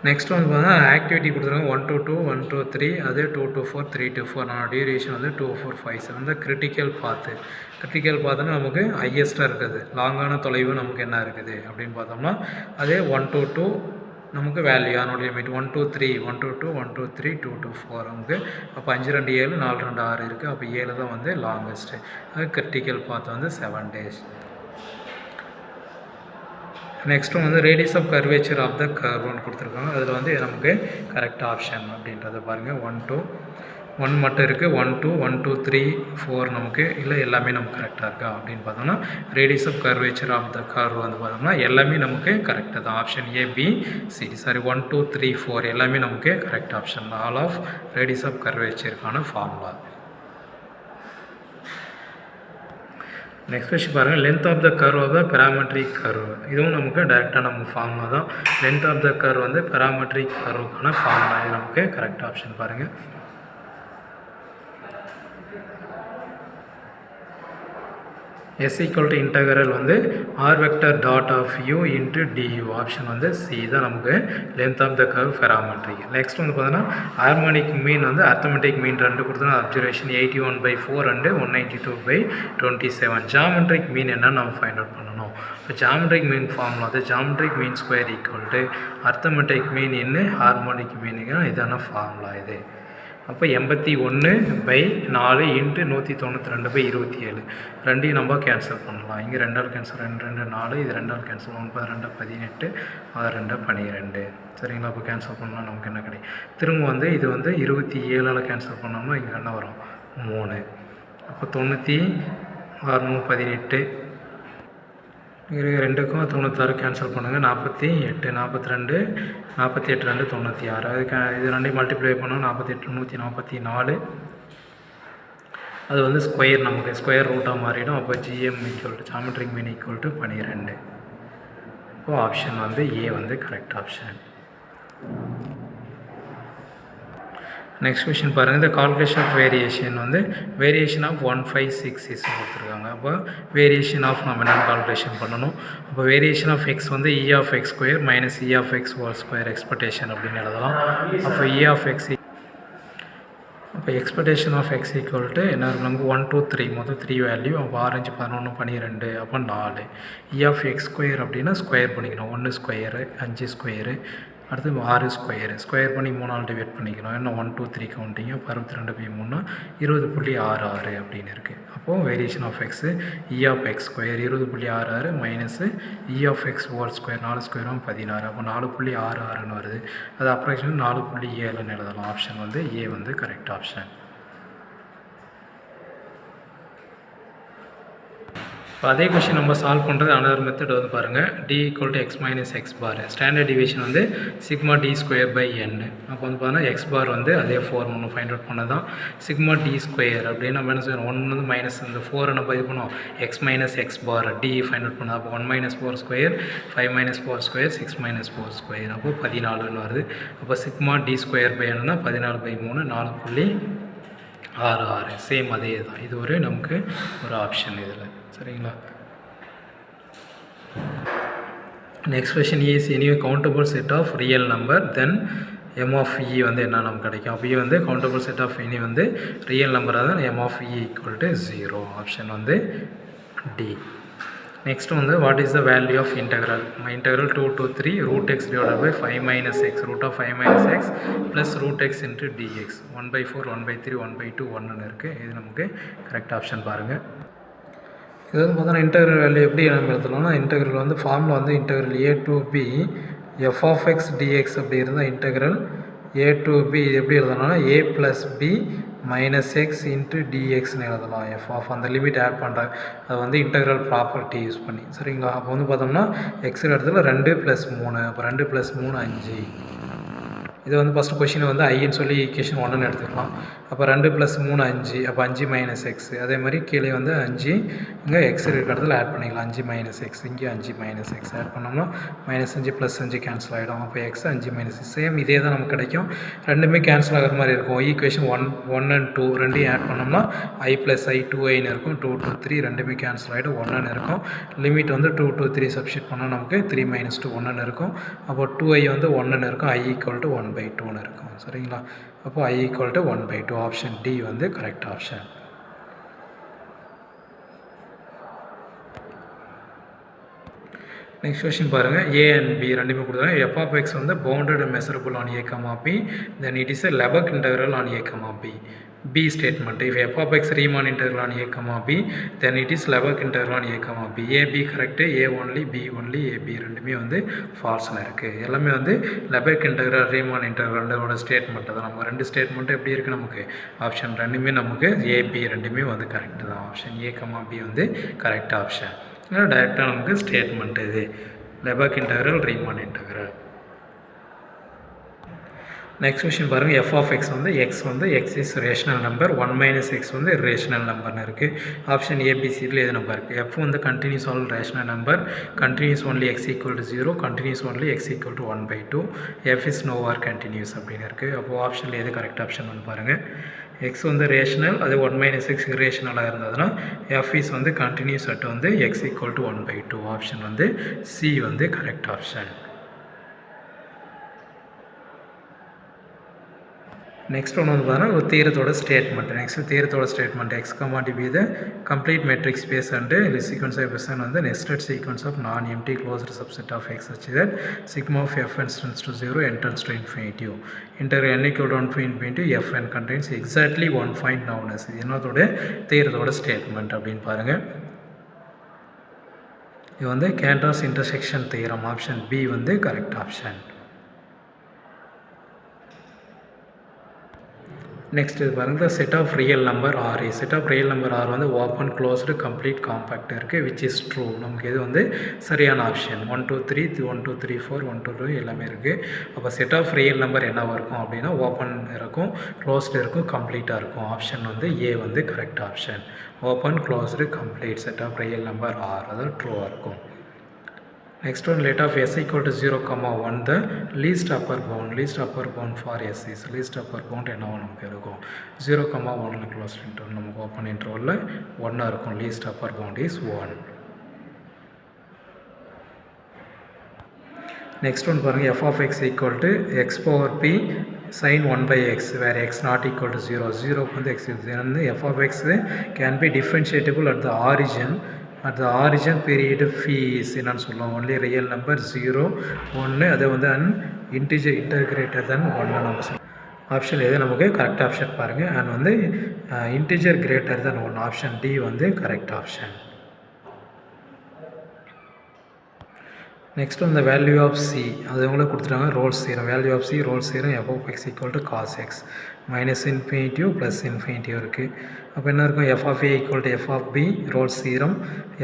நெக்ஸ்ட் வந்து பார்த்தீங்கன்னா ஆக்டிவிட்டி கொடுத்துருக்காங்க 1 to 2 1 to 3 அது 2 to 4 3 to 4. நான் டியூரேஷன் வந்து 2 4 5 7. இந்த கிரிட்டிக்கல் பாத்து. கிரிட்டிக்கல் பாத்துன்னா நமக்கு ஹையஸ்ட்டாக இருக்குது. லாங்கான தொலைவு நமக்கு என்ன இருக்குது அப்படின்னு பார்த்தோம்னா அதே 1 to 2 நமக்கு வேல்யூ அதனோட லிமிட் 1 2 3 1 2 2 1 2 3 2 2 4 நமக்கு அப்போ 5 2 7 4 2 6 இருக்குது. அப்போ 7 தான் வந்து லாங்கஸ்ட்டு. அது கிரிட்டிக்கல் பாத் வந்து 7 days. நெக்ஸ்ட்டு வந்து radius of curvature of the கர்வ்னு கொடுத்துருக்காங்க. அதில் வந்து நமக்கு கரெக்ட் ஆப்ஷன் அப்படின்றத பாருங்கள். 1 2 1 மட்டும் இருக்குது. 1 2 1 2 3 4 நமக்கு இல்லை எல்லாமே நமக்கு கரெக்டாக இருக்கா அப்படின்னு பார்த்தோம்னா radius of curvature of the curve வந்து பார்த்தோம்னா எல்லாமே நமக்கு கரெக்டாக தான். Option A B C sorry 1 2 3 4 எல்லாமே நமக்கு கரெக்ட் ஆப்ஷன் தான். ஆல் ஆஃப் ரேடியஸ் ஆஃப் கர்வேச்சருக்கான ஃபார்முலா. நெக்ஸ்ட் கொஸ்டின் பாருங்கள். Length of the curve of the parametric curve. இதுவும் நமக்கு டைரெக்டாக நமக்கு ஃபார்முலா தான். லென்த் ஆஃப் த கர்வ் வந்து பெராமெட்ரிக் கர்வுக்கான ஃபார்முலா. இது நமக்கு கரெக்ட் ஆப்ஷன் பாருங்கள். S equal to integral வந்து r vector dot of u into du. Option வந்து C தான் நமக்கு length of the curve parametric. Next வந்து பார்த்தோன்னா ஹார்மோனிக் மீன் வந்து அர்த்தமெட்டிக் மீன் ரெண்டு கொடுத்தோன்னா அப்சர்வேஷன் 81/4 அண்டு 192/27. ஜாமெட்ரிக் மீன் என்னன்னு நம்ம ஃபைண்ட் அவுட் பண்ணணும். இப்போ ஜாமெட்ரிக் மீன் ஃபார்முலா வந்து geometric mean square equal to arithmetic மீன் என்ன ஹார்மோனிக் மீனுக்கு இதான ஃபார்முலா இது. அப்போ 81/4 இன்ட்டு 192/27 ரெண்டையும் நம்ம கேன்சல் பண்ணலாம். இங்கே 2 கேன்சல் 2 2 4 இது 2 கேன்சல் 9 2 18 6 2 12 சரிங்களா. அப்போ கேன்சல் பண்ணால் நமக்கு என்ன கிடைக்கும். திரும்ப வந்து இது வந்து 27 கேன்சல் பண்ணோம்னா இங்கே என்ன வரும் 3. அப்போ 90 6 18 2க்கும் 96 கேன்சல் பண்ணுங்கள். 48 42 48 2 96 அதுக்கு இது ரெண்டையும் மல்டிப்ளை பண்ணோம் 48 144. அது வந்து ஸ்கொயர் நமக்கு ஸ்கொயர் ரூட்டாக மாறிடும். அப்போ GM equal to geometric mean equal to 12. அப்போது ஆப்ஷன் வந்து ஏ வந்து கரெக்ட் ஆப்ஷன். நெக்ஸ்ட் கொஷின் பாருங்கள். இந்த கால்குலேஷன் ஆஃப் வேரியேஷன் வந்து வேரியேஷன் ஆஃப் 1 5 6 6 கொடுத்துருக்காங்க. அப்போ வேரியேஷன் ஆஃப் நம்ம என்ன கால்குலேஷன் பண்ணணும். அப்போ வேரியேஷன் ஆஃப் எக்ஸ் வந்து E of X square minus E of X whole square expectation அப்படின்னு எழுதலாம். அப்போ இ ஆஃப் எக்ஸ் அப்போ expectation of X equal to என்ன இருக்கும் நமக்கு 1 2 3 மொத்தம் 3 வேல்யூ. அப்போ 6 5 11 12 அப்போ 4. இ ஆஃப் எக்ஸ் ஸ்கொயர் அப்படின்னா ஸ்கொயர் பண்ணிக்கணும். 1 ஸ்கொயரு 5 ஸ்கொயரு அடுத்து 6 ஸ்கொயரு ஸ்கொயர் பண்ணி 3 டிவைட் பண்ணிக்கணும். என்ன 1 2 3 கவுண்டிங். அப்போ 62/3 20.66 அப்படின்னு இருக்குது. அப்போது variation of x e of X square 20.66 minus e of X whole square 4 ஸ்கொயரும் 16. அப்போ 4.66ன்னு வருது. அது அப்ராக்சிமேட் 4.7ன்னு எழுதலாம். ஆப்ஷன் வந்து ஏ வந்து கரெக்ட் ஆப்ஷன். இப்போ அதே கொஷின் நம்ம சால்வ் பண்ணுறது அனதர் மெத்தட் வந்து பாருங்கள். D equal to x minus x bar standard deviation வந்து sigma d square by n. அப்போ வந்து பார்த்தீங்கன்னா எக்ஸ் பார் வந்து அதே 4 நம்ம ஃபைண்ட் அவுட் பண்ண தான் சிக்மா டி ஸ்கொயர் அப்படின்னு நம்ம என்ன செய்யணும். 1 வந்து மைனஸ் இந்த 4 நம்ம இது பண்ணுவோம் எக்ஸ் மைனஸ் எக்ஸ் பார் டி ஃபைண்ட் அவுட் பண்ணோம். அப்போ 1 minus 4 square 5 minus 4 square 6 minus 4 square அப்போ 14ன்னு வருது. அப்போ சிக்மா டி ஸ்கொயர் பை என்னன்னா 14/3 4.66 சேம் அதே தான். இது ஒரு நமக்கு ஒரு ஆப்ஷன் இதில் சரிங்களா. Next question is any countable set of real number then M of E வந்து என்ன நமக்கு கிடைக்கும். அப்போ இ வந்து கவுண்டபிள் செட் ஆஃப் எனி வந்து ரியல் நம்பராக தான் M of E equal to 0. Option வந்து டி. நெக்ஸ்ட் வந்து what is the value of integral. Integral 2 to 3 root x divided by 5 minus x root of 5 minus x plus root x into dx 1/4 1/3 1/2 1ன்னு இருக்குது. இது நமக்கு correct option பாருங்கள். இது வந்து பார்த்தோன்னா integral value எப்படி நம்ம எழுதலாம்னா இன்டெக்ரல் வந்து ஃபார்மில் வந்து integral a to b f of x dx அப்படி இருந்தால் இன்டெக்ரல் a to b இது எப்படி எழுதலாம்னா a plus b minus x into dxன்னு எழுதலாம். f of அந்த லிமிட் ஆட் பண்ணுறேன் அது வந்து இன்டெக்ரல் ப்ராப்பர்ட்டி யூஸ் பண்ணி சரிங்களா. அப்போ வந்து பார்த்தோம்னா x இடத்துல 2 + 3 அப்போ 2 + 3 5. இது வந்து ஃபஸ்ட்டு கொஷின் வந்து ஐன்னு சொல்லி ஈக்குவேஷன் 1ன்னு எடுத்துக்கலாம். அப்போ 2 + 3 5 அப்போ 5 மைனஸ் எக்ஸ். அதே மாதிரி கீழே வந்து 5 இங்கே எக்ஸ் இருக்கிற இடத்துல ஆட் பண்ணிக்கலாம். 5 மைனஸ் எக்ஸ் இங்கே 5 மைனஸ் எக்ஸ் ஆட் பண்ணோம்னா -5 + 5 கேன்சல் ஆகிடும். அப்போ எக்ஸ் 5 மைனஸ் சேம் இதே தான் நமக்கு கிடைக்கும். ரெண்டுமே கேன்சல் ஆகிற மாதிரி இருக்கும். ஈக்குவேஷன் 1 and 2 ரெண்டையும் ஆட் பண்ணோம்னா i + i 2iன்னு இருக்கும். 2 to 3 ரெண்டுமே கேன்சல் ஆகிடும் 1ன்னு இருக்கும். லிமிட் வந்து 2 to 3 சப்ஸ்டிட் பண்ணால் நமக்கு 3 - 2 1ன்னு இருக்கும். அப்போ 2i வந்து 1ன்னு இருக்கும். i = 1/2ன்னு இருக்கும் சரிங்களா. அப்போ i = 1/2 ஆப்ஷன் டி வந்து கரெக்ட் ஆப்ஷன். நெக்ஸ்ட் கொஸ்டின் பாருங்கள், ஏ அண்ட் பி ரெண்டுமே கொடுத்தாங்க. எஃப் ஆஃப் எக்ஸ் வந்து bounded measurable on a comma b, then it is a Lebesgue integral on a comma b. B statement, if f of x Riemann integral on a comma b, then it is Lebesgue integral on a comma b. A b correct, a only, b only, a b ரெண்டுமே வந்து ஃபால்ஸ்ல இருக்கு. எல்லாமே வந்து Lebesgue integral Riemann integral statement தான். நம்ம ரெண்டு statement எப்படி இருக்கு, நமக்கு ஆப்ஷன் ரெண்டுமே நமக்கு a b ரெண்டுமே வந்து கரெக்ட் தான். ஆப்ஷன் a comma b வந்து கரெக்ட் ஆப்ஷன். டைரெக்டாக நமக்கு ஸ்டேட்மெண்ட் இது Lebesgue integral Riemann integral. Next question பாருங்கள், எஃப் ஆஃப் எக்ஸ் வந்து x is rational number, 1 minus x வந்து ரேஷனல் நம்பர்னு இருக்குது. ஆப்ஷன் ஏபிசியில் எது நம்பர் இருக்குது. எஃப் வந்து continuous all rational number, continuous only x equal to 0, continuous only x equal to 1/2, f is no or continuous அப்படின்னு இருக்குது. அப்போது ஆப்ஷனில் எது கரெக்ட் ஆப்ஷன் வந்து பாருங்கள். எக்ஸ் வந்து ரேஷனல், அது 1 மைனஸ் எக்ஸ் ரேஷனலாக இருந்ததுன்னா எஃப் இஸ் வந்து கண்டினியூஸ் அட் வந்து எக்ஸ் ஈக்குவல் டு 1/2. ஆப்ஷன் வந்து சி வந்து கரெக்ட் ஆப்ஷன். நெக்ஸ்ட் ஒன்று வந்து பார்த்தீங்கன்னா ஒரு தீரத்தோட ஸ்டேட்மெண்ட். நெக்ஸ்ட் தீரத்தோட statement X comma D be the complete metric space and sequence of S வந்து nested sequence of non empty closed subset of X such that sigma of f n tends to 0 n tends to infinity. Integral n equal to 1 to infinity f n contains exactly one point known as. இது என்னத்தோட தீரத்தோட statement அப்படின்னு பாருங்கள். இது வந்து Cantor's intersection theorem. Option B வந்து correct option. Next இது பாருங்கள், set of real number R. Set of real number R வந்து open closed complete compact இருக்குது, விச் இஸ் ட்ரூ. நமக்கு இது வந்து சரியான ஆப்ஷன். 1 2 3 1 2 3 4 1 2 2 எல்லாமே இருக்குது. அப்போ செட் ஆஃப் ரியல் நம்பர் என்னவாக இருக்கும் அப்படின்னா ஓப்பன் இருக்கும், க்ளோஸ்டு இருக்கும், கம்ப்ளீட்டாக இருக்கும். ஆப்ஷன் வந்து ஏ வந்து correct option. Open closed complete set of real number R, அது ட்ரூவாக இருக்கும். Next one, let of s equal to 0, 1 the least upper bound for s is least upper bound என்னவோ நமக்கு இருக்கும். 0, 1 க்ளோஸ் இன்டர்வல், நமக்கு open இன்டர்வலில் 1 இருக்கும். least upper bound is 1. Next one பாருங்கள், f of x equal to x power p sin 1 by x where x not equal to 0. 0 வந்து x is f of x can be differentiable at the origin. At the origin period phi is என்னன்னு சொல்லுவோம். only real number 0 1, அது வந்து an integer greater than 1 நம்ம சொல்லுவோம். Option எது நமக்கு correct option பாருங்கள். அண்ட் வந்து integer greater than 1. Option D வந்து கரெக்ட் ஆப்ஷன். நெக்ஸ்ட் வந்து வேல்யூ ஆஃப் சி, அது உங்களுக்கு கொடுத்துட்டாங்க. Rolle's theorem, value of c Rolle's theorem f of x equal to cos x minus infinitive plus infinitive இருக்குது. அப்போ என்ன இருக்கும், f of a equal to f of b Rolle's theorem,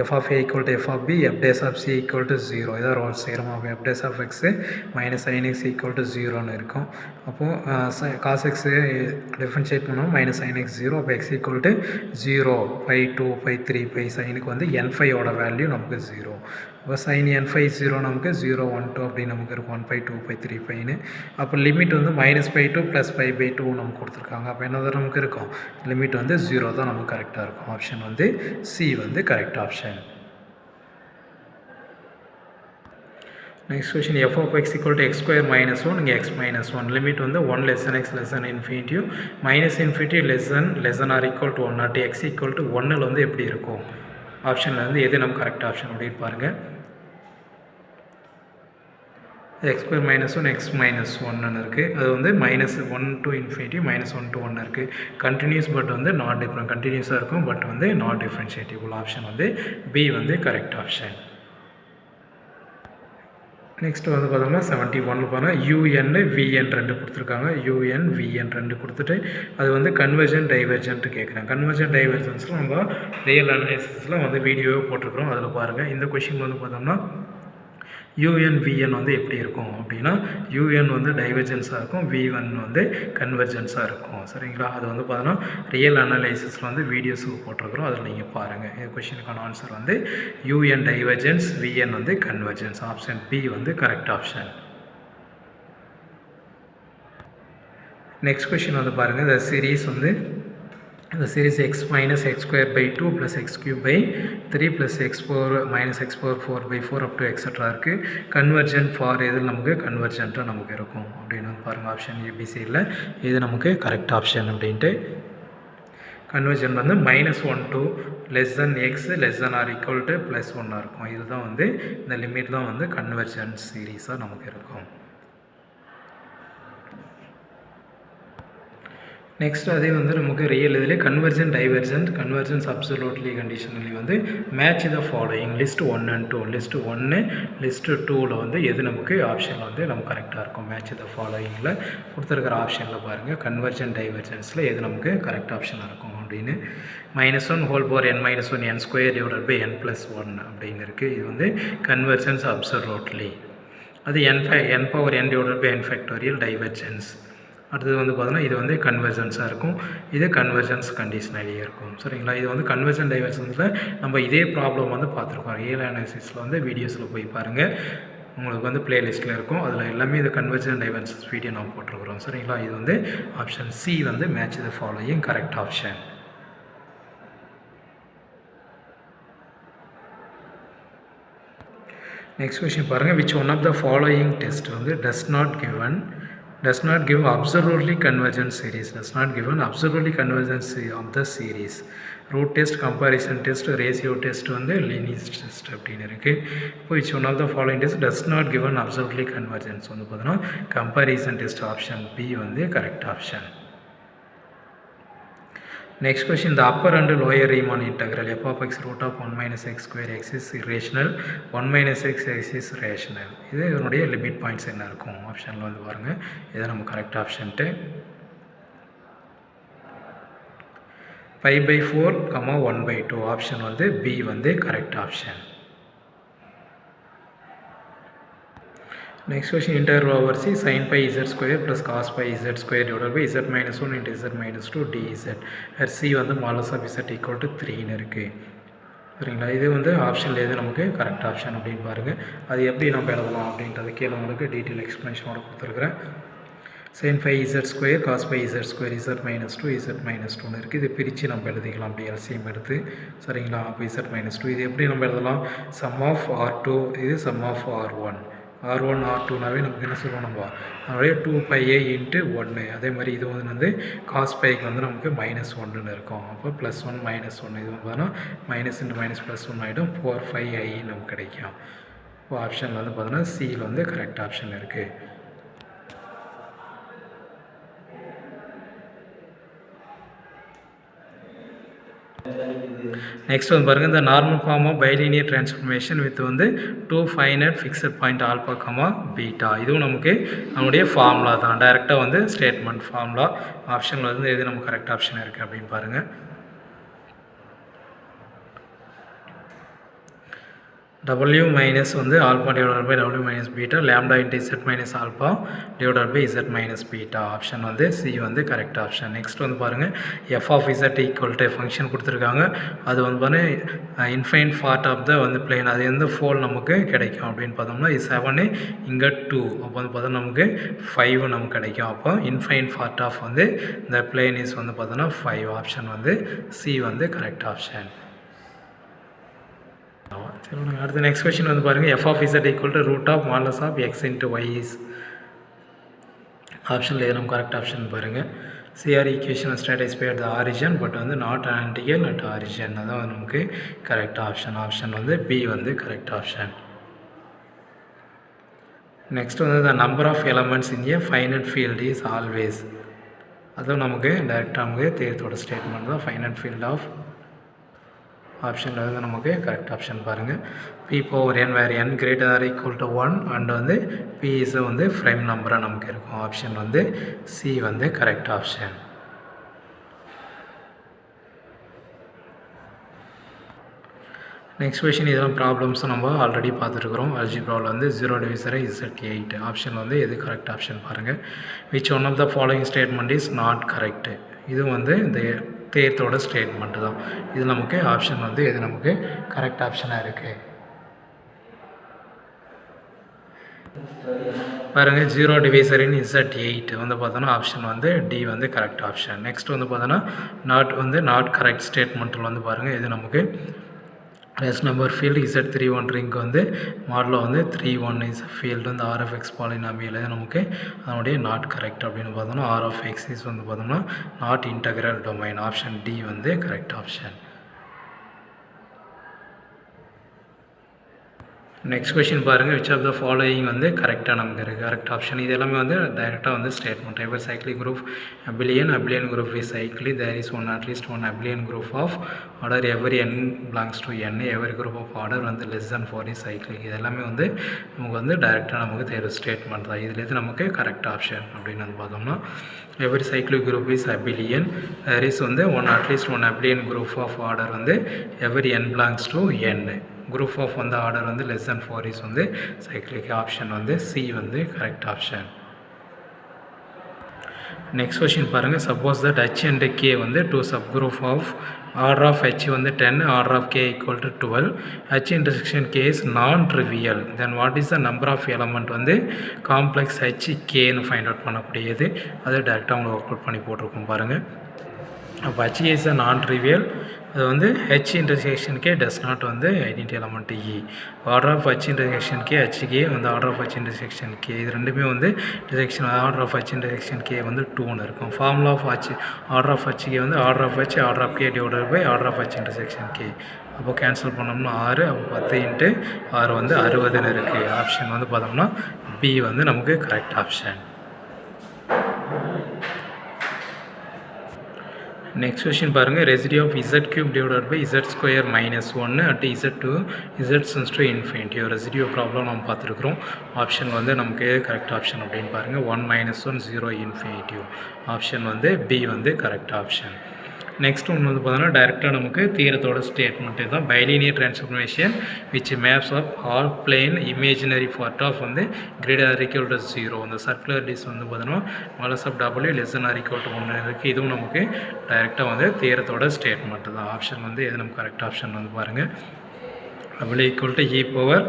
f of a equal to f of b f dash of c equal to 0. இதான் Rolle's theorem. அப்போ f dash of x minus sin x equal to 0ன்னு இருக்கும். அப்போது cos x differentiate பண்ணுவோம், minus sin x 0. அப்போ x equal to 0 5 2 5 3 5 சைனுக்கு வந்து n5 ஓட value நமக்கு 0. அப்போ sin n5 0 நமக்கு 0 1 2 அப்படின்னு நமக்கு இருக்கும். 1 5 2 5 3 5ன்னு. அப்போ லிமிட் வந்து -5 ப்ளஸ் 5/2 நமக்கு கொடுத்துருக்காங்க. அப்போ என்னதான் நமக்கு இருக்கும், லிமிட் வந்து 0 தான் நமக்கு கரெக்டாக இருக்கும். ஆப்ஷன் வந்து சி வந்து correct option. Next question, f of x equal to x square minus 1, இங்கே x minus 1. லிமிட் வந்து 1 less than x less than infinity, minus infinity less than or equal to 1 at x equal to 1ல் வந்து எப்படி இருக்கும். ஆப்ஷனில் வந்து எது நம்ம கரெக்ட் ஆப்ஷன் அப்படின்னு பாருங்கள். x square minus 1 x minus 1 இருக்குது. அது வந்து -1 to infinity -1 to 1 இருக்குது. கண்டினியூஸ் பட் வந்து நாட் டிஃப்ரெண்ட், கண்டினியூஸாக இருக்கும் பட் வந்து நாட் டிஃப்ரென்ஷியேட்டிவ். ஆப்ஷன் வந்து பி வந்து கரெக்ட் ஆப்ஷன். நெக்ஸ்ட் வந்து பார்த்தோம்னா 71 பாருங்கள், யூஎன் விஎன் ரெண்டு கொடுத்துருக்காங்க. யூஎன் விஎன் ரெண்டு கொடுத்துட்டு அது வந்து கன்வர்ஜன் டைவர்ஜென்ட் கேட்குறாங்க. கன்வர்ஜன் டைவர்ஜென்ஸில் நம்ம ரியல் அனாலிசிஸில் வந்து வீடியோவே போட்டிருக்கிறோம், அதில் பாருங்கள். இந்த கொஷின் வந்து பார்த்தோம்னா யூஎன் விஎன் வந்து எப்படி இருக்கும் அப்படின்னா, யூஎன் வந்து டைவர்ஜென்ஸாக இருக்கும், v1 வந்து கன்வர்ஜென்ஸாக இருக்கும். சரிங்களா, அது வந்து பார்த்தோன்னா ரியல் அனலைசிஸில் வந்து வீடியோஸ் போட்டிருக்கிறோம், அதில் நீங்கள் பாருங்கள். இந்த கொஷினுக்கான ஆன்சர் வந்து யூஎன் டைவர்ஜென்ஸ், விஎன் வந்து கன்வர்ஜென்ஸ். ஆப்ஷன் பி வந்து கரெக்ட் ஆப்ஷன். நெக்ஸ்ட் கொஷின் வந்து பாருங்கள், இந்த சீரீஸ் வந்து the series x minus x square by 2 plus x cube by 3 plus x power minus x power 4 by 4 up to etc. இருக்குது. Convergent for எது நமக்கு கன்வர்ஜென்ட்டாக நமக்கு இருக்கும் அப்படின்னு பாருங்கள். ஆப்ஷன் ஏபிசியில் இது நமக்கு கரெக்ட் ஆப்ஷன் அப்படின்ட்டு. கன்வர்ஜன் வந்து -1 to less than x less than or equal to +1 இருக்கும். இதுதான் வந்து இந்த லிமிட் தான் வந்து கன்வர்ஜன்ஸ் சீரீஸாக நமக்கு இருக்கும். நெக்ஸ்ட் அதே வந்து நமக்கு ரியல் இதில் convergent divergent convergence absolutely conditionally வந்து match the following list 1 and 2 list 1 list 2ல் வந்து எது நமக்கு ஆப்ஷனில் வந்து நமக்கு கரெக்டாக இருக்கும். மேட்ச் த ஃபாலோயிங்கில் கொடுத்துருக்கிற ஆப்ஷனில் பாருங்கள் கன்வர்ஜன் டைவர்ஜென்ஸில் எது நமக்கு கரெக்ட் ஆப்ஷனாக இருக்கும் அப்படின்னு -1 whole power n - 1 n square divided by n plus 1 அப்படின்னு இருக்குது. இது வந்து கன்வர்ஜன்ஸ் அப்சல்யூட்லி. அது n power n divided by n factorial divergence. அடுத்தது வந்து பார்த்தோன்னா இது வந்து கன்வர்ஜன்ஸாக இருக்கும். இது கன்வர்ஜன்ஸ் கண்டிஷனலியே இருக்கும். சரிங்களா? இது வந்து கன்வர்ஜன் டைவர்ஜன்ஸில் நம்ம இதே ப்ராப்ளம் வந்து பார்த்துருக்கோம். ரியல் அனாலிசிஸில் வந்து வீடியோஸில் போய் பாருங்கள், உங்களுக்கு வந்து ப்ளேலிஸ்ட்டில் இருக்கும். அதில் எல்லாமே இது கன்வர்ஜன் டைவர்ஜன்ஸ் வீடியோ நம்ம போட்டிருக்கிறோம். சரிங்களா? இது வந்து ஆப்ஷன் சி வந்து match the following correct option. Next question பாருங்கள். Which one of the following test வந்து does not give absolutely convergent series. Does not give an absolutely convergence of the series. Root test, comparison test, ratio test வந்து linear test அப்படின்னு இருக்குது. இப்போ which one of the following test does not give an absolutely convergence வந்து பார்த்தோன்னா comparison test option B வந்து correct option. Next question, the upper and lower Riemann integral f of x root of 1 minus x square x is irrational, 1 minus x is rational. இது இதனுடைய limit points என்ன இருக்கும் ஆப்ஷனில் வந்து பாருங்கள். இதை நம்ம கரெக்ட் ஆப்ஷன்ட்டு π/4, 1/2 ஆப்ஷன் வந்து பி வந்து correct option. Next question, integral over c sin pi z square plus cos pi z square divided by z minus 1 into z minus 2 dz. where c வந்து modulus of z equal to 3ன்னு இருக்குது. சரிங்களா? இது வந்து ஆப்ஷனில் எது நமக்கு correct option அப்படின்னு பாருங்கள். அது எப்படி நம்ம எழுதலாம் அப்படின்றது கீழே உங்களுக்கு டீட்டெயில் எக்ஸ்ப்ளனேஷனோட கொடுத்துருக்குறேன். sin pi z square cos pi z square z minus 2 z minus 2ன்னு இருக்குது. இது பிரித்து நம்ம எழுதிக்கலாம் அப்படி எல்சிஎம் எடுத்து. சரிங்களா? அப்போ z minus 2 இது எப்படி நம்ம எழுதலாம்? சம் ஆஃப் r2 இது சம் ஆஃப் r1. r1 r2நாவே நமக்கு என்ன சொல்லுவோம் நம்ம அதனுடைய 2πa × 1. அதே மாதிரி இது வந்து காஸ் பைக்கு வந்து நமக்கு -1ன்னு இருக்கும். அப்போ +1 -1 இது வந்து மைனஸ் இன்ட்டு மைனஸ் +1 ஆகிடும். 4πi நமக்கு கிடைக்கும். இப்போ ஆப்ஷனில் வந்து பார்த்தோன்னா சியில் வந்து கரெக்ட் ஆப்ஷன் இருக்குது. நெக்ஸ்ட் வந்து பாருங்கள், இந்த normal form of bilinear transformation with வந்து 2 finite fixed point alpha, beta. இதுவும் நமக்கு நம்முடைய ஃபார்முலா தான். டைரெக்டாக வந்து ஸ்டேட்மெண்ட் ஃபார்முலா. ஆப்ஷனில் வந்து எது நமக்கு கரெக்ட் ஆப்ஷன் இருக்குது அப்படின்னு பாருங்கள். W minus வந்து alpha divided by W minus beta, lambda into Z minus alpha divided by Z minus beta. Option வந்து C வந்து கரெக்ட் ஆப்ஷன். நெக்ஸ்ட் வந்து பாருங்கள், f of Z equal to function கொடுத்துருக்காங்க. அது வந்து பாருங்கள் இன்ஃபைன் பார்ட் ஆஃப் த வந்து பிளேன். அது எந்த ஃபோல் நமக்கு கிடைக்கும் அப்படின்னு பார்த்தோம்னா இது 7 இங்கே 2. அப்போ வந்து பார்த்தோன்னா நமக்கு 5 நமக்கு கிடைக்கும். அப்போ இன்ஃபைன் பார்ட் ஆஃப் வந்து இந்த பிளேன் இஸ் வந்து பார்த்தோன்னா 5. ஆப்ஷன் வந்து C வந்து கரெக்ட் ஆப்ஷன். சரி, அடுத்த நெக்ஸ்ட் கொஸ்டின் வந்து பாருங்கள், f of z equal to root of modulus of x into y is. ஆப்ஷனில் எது நம்ம கரெக்ட் ஆப்ஷன் பாருங்கள். CR equation satisfy at the origin but வந்து நாட் ஆன்டிகல் அட் ஆரிஜன். அதான் நமக்கு கரெக்ட் ஆப்ஷன். ஆப்ஷன் வந்து பி வந்து கரெக்ட் ஆப்ஷன். நெக்ஸ்ட் வந்து the number of elements in a finite field is always. அதுவும் நமக்கு டைரெக்டாக நமக்கு தேர்தோட ஸ்டேட்மெண்ட் தான். ஃபைனட் ஃபீல்ட் ஆஃப் ஆப்ஷனில் வந்து நமக்கு கரெக்ட் ஆப்ஷன் பாருங்கள். p/n வேறு n greater than equal to 1 and வந்து p இஸ் வந்து ப்ரைம் நம்பராக நமக்கு இருக்கும். ஆப்ஷன் வந்து சி வந்து கரெக்ட் ஆப்ஷன். நெக்ஸ்ட் கொஷின் இதெல்லாம் ப்ராப்ளம்ஸும் நம்ம ஆல்ரெடி பார்த்துருக்குறோம். அல்ஜிப்ராவில் வந்து 0 டிவிசர் Z8. ஆப்ஷன் வந்து எது கரெக்ட் ஆப்ஷன் பாருங்கள். Which one of the following statement is not correct. இது வந்து இந்த தேர்த்தோட ஸ்டேட்மெண்ட்டு தான். இது நமக்கு ஆப்ஷன் வந்து எது நமக்கு கரெக்ட் ஆப்ஷனாக இருக்குது பாருங்கள். 0 டிவைசர் இன் Z8 வந்து பார்த்தோன்னா ஆப்ஷன் வந்து டி வந்து கரெக்ட் ஆப்ஷன். நெக்ஸ்ட் வந்து பார்த்தோன்னா நாட் கரெக்ட் ஸ்டேட்மெண்ட்டில் வந்து பாருங்கள் இது நமக்கு rest number field Z31 ring வந்து மாடலில் வந்து 31 இஸ் ஃபீல்டு வந்து RFX பாலினாமியல் நமக்கு அதனுடைய நாட் கரெக்ட் அப்படின்னு பார்த்தோம்னா RFX இஸ் வந்து பார்த்தோம்னா not integral domain. Option D வந்து கரெக்ட் ஆப்ஷன். நெக்ஸ்ட் கொஷின் பாருங்கள், விச் ஆஃப் த ஃபாலோயிங் வந்து கரெக்டாக நமக்கு இருக்குது. கரெக்ட் ஆப்ஷன் இது எல்லாமே வந்து டைரெக்டாக வந்து statement. Ever cyclic group abelian group is cyclic, there is at least one abelian group of order every n belongs to n, every group of order வந்து less than 4 is cyclic. இது எல்லாமே வந்து நமக்கு வந்து டைரெக்டாக நமக்கு தேர்வு ஸ்டேட்மெண்ட் தான். இதுலேருந்து நமக்கு கரெக்ட் ஆப்ஷன் அப்படின்னு வந்து பார்த்தோம்னா every cyclic group is abelian, there is வந்து at least one abelian group of order வந்து every n belongs to n. group of வந்து ஆர்டர் வந்து less than 4 is வந்து சைக்கிளிக். ஆப்ஷன் வந்து சி வந்து கரெக்ட் ஆப்ஷன். நெக்ஸ்ட் கொஷின் பாருங்கள், suppose that h and k வந்து two subgroup of order of h வந்து 10, order of k equal to 12, h intersection k is non trivial, then what is the number of element வந்து complex h kன்னு find out பண்ணக்கூடியது. அதை டேரெக்டாக அவங்க work out பண்ணி போட்டிருக்கோம் பாருங்கள். அப்போ h is a non-trivial, அது வந்து h intersection k does not வந்து identity element e. Order of h intersection k hk வந்து order of h intersection k இது ரெண்டுமே வந்து intersection order of h intersection k வந்து 2ன்னு இருக்கும். Formula of h order of hk வந்து order of h order of k divided by order of h intersection k. அப்போ cancel பண்ணோம்னா 6, அப்போ 10 × 6 வந்து 60ன்னு இருக்குது. ஆப்ஷன் வந்து பார்த்தோம்னா பி வந்து நமக்கு கரெக்ட் ஆப்ஷன். நெக்ஸ்ட் கொஷின் பாருங்கள், residue of z³ divided by z² -1 at z2 z∞. Residue problem நம்ம பார்த்துருக்குறோம். ஆப்ஷன் வந்து நமக்கு கரெக்ட் ஆப்ஷன் அப்படின்னு பாருங்கள் 1 - 1 0 ∞. ஆப்ஷன் வந்து பி வந்து கரெக்ட் ஆப்ஷன். நெக்ஸ்ட் ஒன்று வந்து பார்த்தோன்னா டைரெக்டாக நமக்கு தீரத்தோட ஸ்டேட்மெண்ட்டு தான். Bilinear transformation which maps of all plane imaginary part of வந்து கிரேட்டர் ஆர் ஈக்குவல் டு 0. அந்த சர்க்குலர் டிஸ் வந்து பார்த்தோன்னா modulus of W less than or equal to 1 இருக்குது. இதுவும் நமக்கு டைரெக்டாக வந்து தீரத்தோட ஸ்டேட்மெண்ட்டு தான். ஆப்ஷன் வந்து எது நம்ம கரெக்ட் ஆப்ஷன் வந்து பாருங்கள் W equal to e power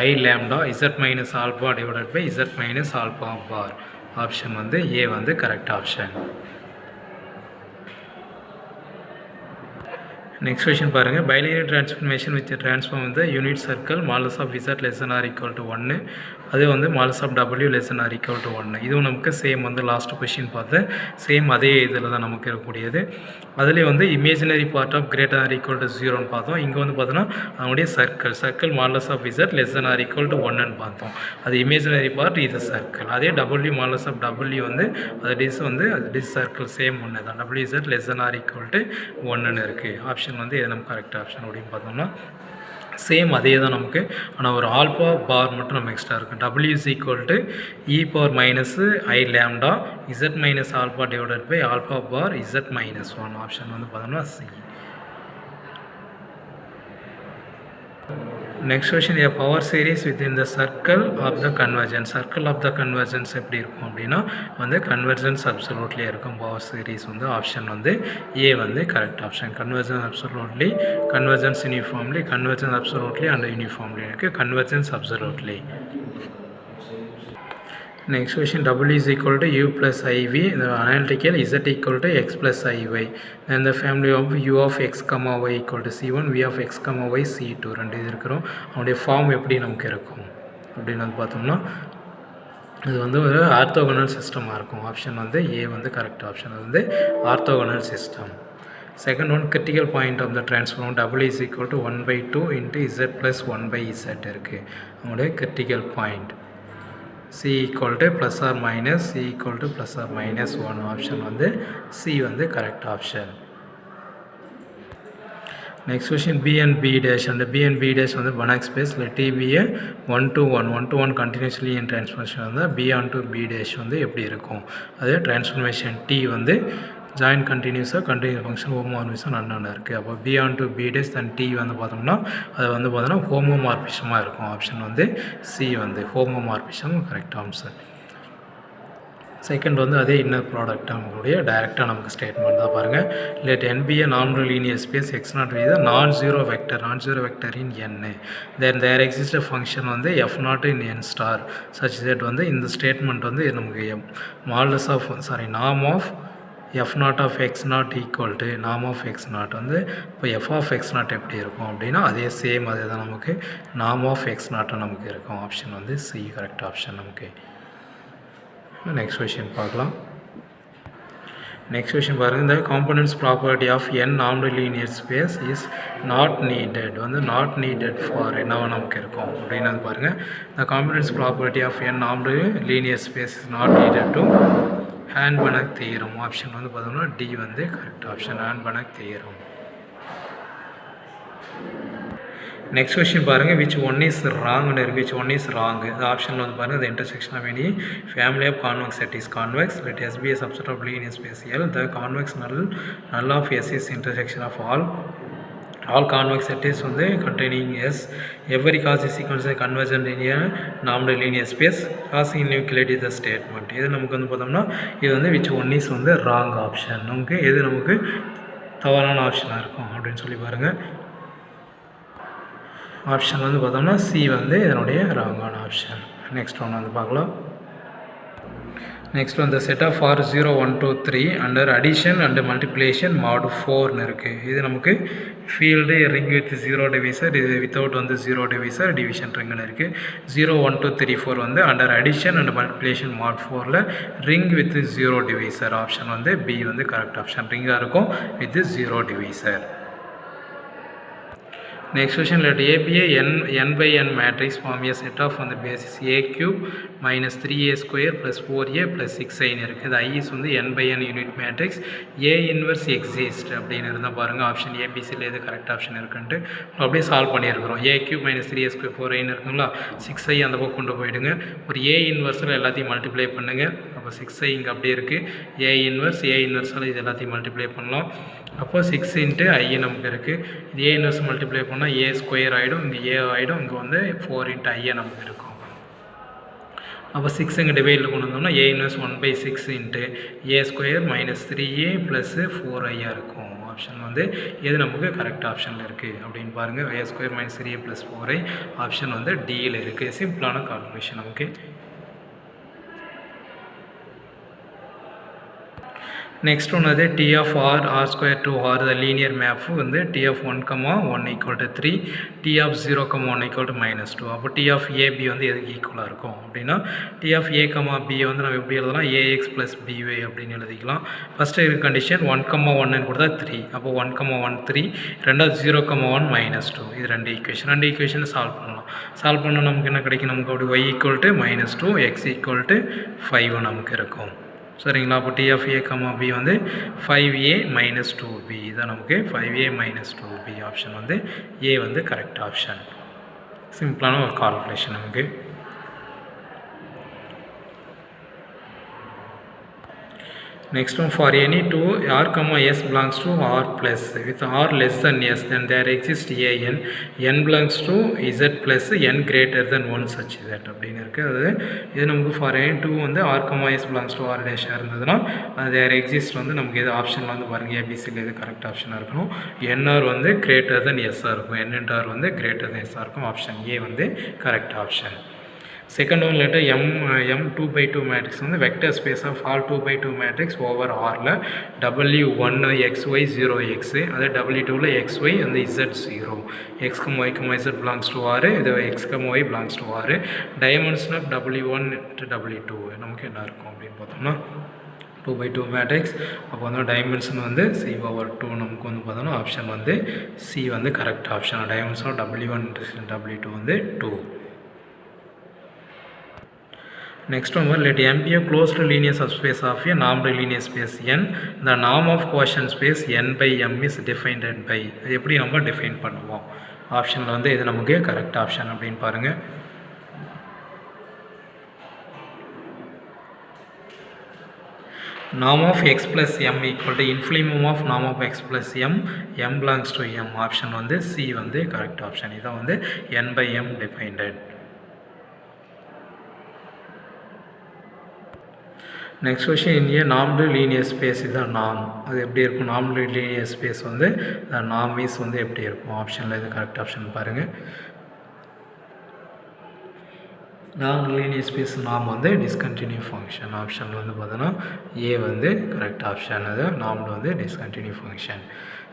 I lambda z minus alpha divided by z minus alpha bar. Option வந்து ஏ வந்து கரெக்ட் ஆப்ஷன். நெக்ஸ்ட் கொஷின் பாருங்கள், பைலினியர் டிரான்ஸ்ஃபர்மேஷன் வித் டிரான்ஸ்ஃபார்ம் வந்து unit circle modulus of z less than or equal to 1, அதே வந்து modulus of W less than or equal to 1. இதுவும் நமக்கு same வந்து last question பார்த்து சேம் அதே இதில் தான் நமக்கு இருக்கக்கூடியது. அதுலேயே வந்து imaginary part of greater or equal to 0ன்னு பார்த்தோம். இங்கே வந்து பார்த்தோன்னா அதனுடைய circle modulus of z less than or equal to 1ன்னு பார்த்தோம். அது இமேஜினரி பார்ட், இது சர்க்கிள். அதே W மாலஸ் ஆஃப் W வந்து அது டிஸ் வந்து அது டிஸ் சர்க்கிள் சேம் ஒன்று தான். WZ less than or equal to 1ன்னு இருக்குது. ஆப்ஷன் வந்து எது நம்ம கரெக்ட் ஆப்ஷன் அப்படின்னு பார்த்தோம்னா சேம் அதே தான் நமக்கு. ஆனால் ஒரு ஆல்பா பார் மட்டும் நம்ம எக்ஸ்ட்ரா இருக்குது. W is equal to e power minus I lambda z minus alpha divided by alpha bar z minus 1. Option வந்து பார்த்தோம்னா C. Next question, a power series within the circle of the convergence. circle of the convergence எப்படி இருக்கும் அப்படின்னா வந்து convergence absolutely இருக்கும் power series வந்து. Option வந்து A வந்து correct option. convergence absolutely, convergence uniformly, convergence absolutely and uniformly இருக்குது. convergence absolutely. Next question, W is equal to U plus IV, the analytical Z equal to X plus IY, and the family of U of X comma Y equal to C1, V of X comma Y C2 ரெண்டு இது இருக்கிறோம். அவனுடைய form எப்படி நமக்கு இருக்கும் அப்படின்னு வந்து பார்த்தோம்னா இது வந்து ஒரு ஆர்த்தோகனல் சிஸ்டமாக இருக்கும். ஆப்ஷன் வந்து ஏ வந்து கரெக்ட் ஆப்ஷன். அது வந்து orthogonal system. Second one, critical point of the transform W is equal to 1/2 into Z plus 1/Z இருக்குது. அவனுடைய critical point C equal to plus or minus, C equal to plus or minus 1. Option வந்து C வந்து correct option. Next question, B and B dash, and B and B dash வந்து Banach space, let T be a 1-to-1 continuously in transformation வந்து B onto B dash வந்து எப்படி இருக்கும். அது transformation T வந்து join கண்டினியூஸாக continuous function homomorphism நன்னு இருக்குது. அப்போ B onto B dash then T வந்து பார்த்தோம்னா அது வந்து பார்த்தோன்னா ஹோமோமார்பிசமாக இருக்கும். ஆப்ஷன் வந்து சி வந்து ஹோமோமார்பிசம் கரெக்ட் ஆன்சர். செகண்ட் வந்து அதே இன்னர் ப்ராடக்ட் நம்மளுடைய டைரெக்டாக நமக்கு ஸ்டேட்மெண்ட் தான் பாருங்கள். Let n be a non-linear space x0 is a non-zero vector in n, then there exists a function வந்து f0 in n star such that வந்து இந்த ஸ்டேட்மெண்ட் வந்து நமக்கு norm of f naught of x naught equal to நாம் of x naught வந்து இப்போ F of x not எப்படி இருக்கும் அப்படின்னா அதே சேம் அதே தான் நமக்கு நாம் ஆஃப் எக்ஸ் நாட்டும் நமக்கு இருக்கும். ஆப்ஷன் வந்து சி கரெக்ட் ஆப்ஷன் நமக்கு. நெக்ஸ்ட் கொஷின் பார்க்கலாம். நெக்ஸ்ட் கொஷின் பாருங்கள். இந்த components property of n normal linear space is not needed வந்து நாட் நீடட் ஃபார் என்னவா நமக்கு இருக்கும் அப்படின்னு வந்து பாருங்கள். இந்த components property of n normal linear space is not needed to Hahn Banach theorem. Option வந்து பார்த்தோம்னா டி வந்து correct option Hahn Banach theorem. Next question பாருங்கள். விச் ஒன் இஸ் ராங்னு இருக்குது. Which one is wrong. இந்த ஆப்ஷனில் வந்து பாருங்கள். The intersection of any family of convex set is convex. Let S be a subset of linear space L. The convex null of S is intersection of all convex set is வந்து containing S. Every cos is equal to convergent linear normal linear space. Cos inequality is the statement. இது நமக்கு வந்து பார்த்தோம்னா இது வந்து which one is வந்து wrong option. நமக்கு எது நமக்கு தவறான ஆப்ஷனாக இருக்கும் அப்படின்னு சொல்லி பாருங்கள். ஆப்ஷன் வந்து பார்த்தோம்னா சி வந்து இதனுடைய ராங்கான ஆப்ஷன். நெக்ஸ்ட் ஒன்று வந்து பார்க்கலாம். நெக்ஸ்ட் வந்து set of R 0 1 2 3 under addition and multiplication mod 4னு இருக்குது. இது நமக்கு ஃபீல்டு ரிங் வித் 0 டிவிசர், இது வித்தவுட் வந்து 0 டிவிசர் டிவிஷன் ரிங்குன்னு இருக்குது. 0 1 2 3 4 வந்து under addition and multiplication mod 4ல் ரிங் வித் 0 டிவிசர். ஆப்ஷன் வந்து பி வந்து கரெக்ட் ஆப்ஷன். ரிங்காக இருக்கும் with 0 divisor. Next question, let A be a n by n matrix form a set of on the basis a cube minus 3a square plus 4a plus 6i இருக்குது. I is வந்து n by n unit matrix. a inverse exist அப்படின்னு இருந்தால் பாருங்கள் option ஏபிசியில் எது correct option இருக்குன்ட்டு அப்படியே solve பண்ணியிருக்கிறோம். a cube minus 3a square 4iன்னு இருக்குங்களா, 6i அந்த பக்கம் கொண்டு போயிடுங்க. ஒரு a இன்வர்ஸில் எல்லாத்தையும் மல்டிப்ளை பண்ணுங்கள். அப்போ 6i இங்கே அப்படியே இருக்குது. a இன்வர்ஸில் இது எல்லாத்தையும் மல்டிப்ளை பண்ணலாம். அப்போ 6 இன்ட்டு ஐ நமக்கு இருக்குது. இது ஏ இன்வர்ஸ் மல்டிப்ளை பண்ணால் ஏ ஸ்கொயர் ஆகிடும், இங்கே ஏ ஆகிடும், இங்கே வந்து 4 இன்ட்டு ஐஏ நமக்கு இருக்கும். அப்போ 6 இங்கே டிவைடில் கொண்டு வந்தோம்னா A inverse 1/6 into A square minus 3a plus 4ஐயாக இருக்கும். ஆப்ஷன் வந்து எது நமக்கு கரெக்ட் ஆப்ஷனில் இருக்குது அப்படின்னு பாருங்கள். A square minus 3a plus 4i option வந்து டியில் இருக்குது. சிம்பிளான கால்குலேஷன் நமக்கு. நெக்ஸ்ட் ஒன்று அது T of R square to R the linear map வந்து T of 1,1 equal to 3, T of 0,1 equal to -2. அப்போ டி ஆஃப் ஏபி வந்து எதுக்கு ஈக்குவலாக இருக்கும் அப்படின்னா டி ஆஃப் ஏ பி வந்து நம்ம எப்படி எழுதலாம், ஏஎக்ஸ் ப்ளஸ் பிஒய் அப்படின்னு எழுதிக்கலாம். ஃபஸ்ட்டு கண்டிஷன் 1,1ன்னு கொடுத்தா 3, அப்போ 1,1 3, ரெண்டாவது 0,1 -2. இது ரெண்டு ஈக்குவேஷனை சால்வ் பண்ணலாம். சால்வ் பண்ணால் நமக்கு என்ன கிடைக்கும், நமக்கு அப்படி y equal to -2, x equal to 5 நமக்கு இருக்கும். சரிங்களா. அப்போ டி ஆஃப் ஏ பி வந்து 5a - 2b இதான் நமக்கு 5a - 2b. ஆப்ஷன் வந்து ஏ வந்து கரெக்ட் ஆப்ஷன். சிம்பிளான ஒரு கால்குலேஷன் நமக்கு. Next one, for any 2 r, s belongs to r plus with r less than s, then there exists a n belongs to z plus n greater than 1 such that அப்படின்னு இருக்குது. அது இது நமக்கு for any 2 வந்து r, s belongs to r dash இருந்ததுன்னா there exist வந்து நமக்கு இது ஆப்ஷனில் வந்து பாருங்கள் ஏபிசியில் இது கரெக்ட் ஆப்ஷனாக இருக்கணும். nr வந்து greater than s இருக்கும், n into r வந்து greater than s இருக்கும். ஆப்ஷன் ஏ வந்து correct option. Second one letter m 2/2 matrix வந்து vector space of all 2/2 matrix over ஆரில் W1 xy 0x, அதே W2ல் xy வந்து z0, x, y, z belongs to r, இது x, y belongs to r. Dimension of W1 to W2 நமக்கு என்ன இருக்கும் அப்படின்னு பார்த்தோம்னா 2/2 மேட்ரிக்ஸ். அப்போ வந்து டைமென்ஷன் வந்து c/2 நமக்கு வந்து பார்த்தோம்னா ஆப்ஷன் வந்து சி வந்து correct option. Dimension of W1 W2 வந்து 2. Next one, let M be a closed linear subspace of a normal linear space n. The norm of quotient space n by m is defined by. இது எப்படி நம்ம define பண்ணுவோம் ஆப்ஷனில் வந்து இது நமக்கு correct option அப்படின்னு பாருங்கள். norm of x plus m equal to infimum of norm of x plus m, m belongs to m. Option வந்து சி வந்து கரெக்ட் ஆப்ஷன். இதான் வந்து n by m defined. Next question, இந்திய நார்மல் லீனியர் ஸ்பேஸ் இதுதான் நாம். அது எப்படி இருக்கும், நார்மல் லீனியர் ஸ்பேஸ் வந்து நார்மீஸ் வந்து எப்படி இருக்கும் ஆப்ஷனில் இது கரெக்ட் ஆப்ஷன் பாருங்கள். நான் லீனியர் ஸ்பேஸ் நாம் வந்து டிஸ்கண்டினியூ ஃபங்க்ஷன் ஆப்ஷன் வந்து பார்த்தோன்னா ஏ வந்து கரெக்ட் ஆப்ஷன். அது நாமில் வந்து டிஸ்கண்டினியூ ஃபங்க்ஷன்.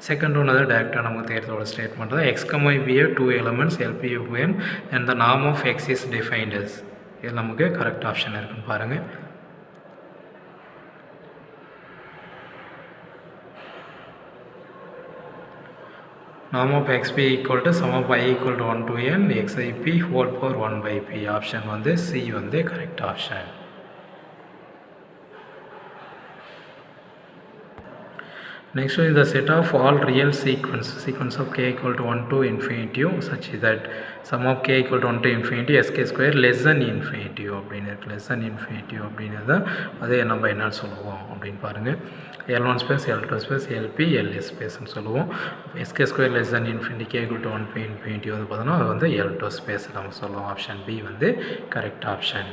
செகண்ட் ஒன் அது டேரெக்டாக நமக்கு தேர்தோட ஸ்டேட்மெண்ட் தான் x, y, b are two elements LPUM and the norm of x is defined as. இது நமக்கு கரெக்ட் ஆப்ஷன் இருக்குன்னு பாருங்கள். norm of xp equal to sum of I equal to 1 to n xip whole power 1 by p. Option வந்து C வந்து correct option. Next one is the set of all real sequence of k equal to 1 to infinity such that sum of k equal to 1 to infinity sk square less than infinity அப்படின்னு இருக்கு. less than infinity அப்படின்றத அதே நம்ம என்ன சொல்லுவோம் அப்படின்னு பாருங்கள். L1 space L2 space LP LS ஸ்பேஸ்ன்னு சொல்லுவோம். sk square less than infinity k equal to 1 to infinity வந்து பார்த்தோன்னா அது வந்து L2 ஸ்பேஸ் நம்ம சொல்லுவோம். ஆப்ஷன் B வந்து correct option.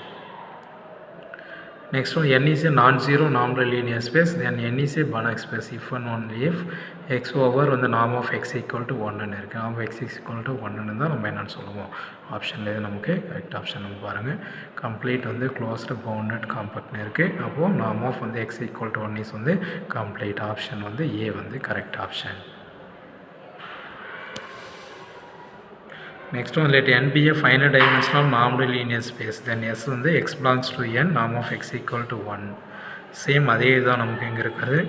Next one, n is a non-zero normal linear space, then n is a Banach space if and only if x over the norm of x equal to 1 ன்னு இருக்குது. norm of x is equal to 1 ன்னு தான் நம்ம என்னன்னு சொல்லுவோம். ஆப்ஷனில் இது நமக்கு கரெக்ட் ஆப்ஷன் நம்ம பாருங்கள். கம்ப்ளீட் வந்து க்ளோஸ்டு பவுண்டட் காம்பேக்ட்னு இருக்குது. அப்போது norm of வந்து x equal to 1 இஸ் வந்து கம்ப்ளீட். ஆப்ஷன் வந்து ஏ வந்து correct option. Next one, let n be a finite dimensional normal linear space, then S வந்து x belongs to n, norm of x equal to 1. Same அதே தான் நமக்கு இங்கே இருக்கிறது.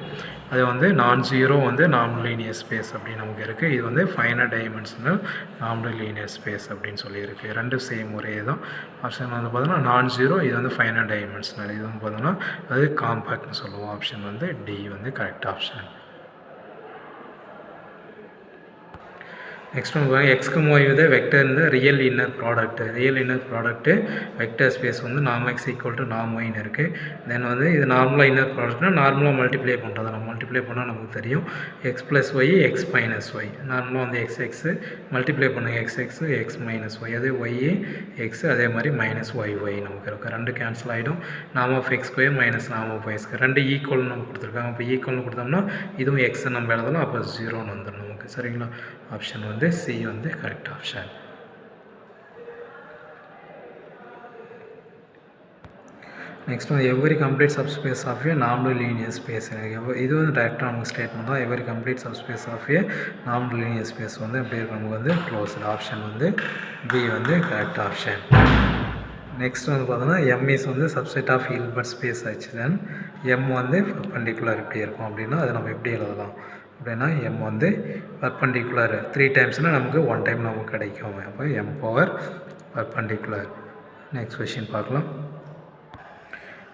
அது வந்து நான்-ஜீரோ வந்து நார்மல் லீனியர் ஸ்பேஸ் அப்படின்னு நமக்கு இருக்குது. இது வந்து finite dimensional normal linear space அப்படின்னு சொல்லியிருக்கு. ரெண்டும் சேம் ஒரே தான். ஆப்ஷன் வந்து பார்த்தோன்னா நான்-ஜீரோ, இது வந்து ஃபைனட் டைமென்ஷனல், இது வந்து பார்த்தோன்னா அது காம்பேக்ட்னு சொல்லுவோம். ஆப்ஷன் வந்து டி வந்து correct option. Next one, x, y with a vector in the real inner product. Real inner product vector space வந்து norm x equal to norm y ன்னு இருக்குது. தென் வந்து இது நார்மலாக இன்னர் ப்ராடக்ட்னா நார்மலாக மல்டிப்ளை பண்ணுறது. நம்ம மல்டிப்ளை பண்ணால் நமக்கு தெரியும் x plus y x minus y. நார்மலாக வந்து எக்ஸ் எக்ஸு மல்டிப்ளை பண்ணுங்க x x x minus y. அதே ஒய் எக்ஸு அதே மாதிரி மைனஸ் ஒய் ஒய் நமக்கு இருக்குது. ரெண்டு கேன்சல் ஆகிடும். Norm of X square minus norm of y square ரெண்டு ஈக்குவல் நம்ம கொடுத்துருக்காங்க. அப்போ ஈக்குவல்னு கொடுத்தோம்னா இதுவும் எக்ஸை நம்ம எழுதலாம். அப்போ ஜீரோன்னு வந்துடும் நமக்கு. சரிங்களா? ஆப்ஷன் வந்து சி வந்து கரெக்ட் ஆப்ஷன். நெக்ஸ்ட் வந்து every complete subspace of a normal linear space. இது வந்து டேரெக்டாக நமக்கு ஸ்டேட்மெண்ட் தான். Every complete subspace of a normal linear space வந்து எப்படி இருக்கும் நமக்கு வந்து க்ளோஸ்டு. ஆப்ஷன் வந்து பி வந்து கரெக்ட் ஆப்ஷன். நெக்ஸ்ட் வந்து பார்த்தோன்னா எம் இஸ் வந்து சப்செட் ஆஃப் ஹில்பர்ட் ஸ்பேஸ் ஆச்சு. தென் எம் வந்து பர்பெண்டிகுலர் எப்படி இருக்கும் அப்படின்னா அதை நம்ம எப்படி எழுதலாம் அப்படின்னா எம் வந்து பர்பெண்டிகுலர் 3 டைம்ஸ்னால் நமக்கு 1 டைம் நமக்கு கிடைக்கும். அப்போ M power perpendicular. Next question பார்க்கலாம்.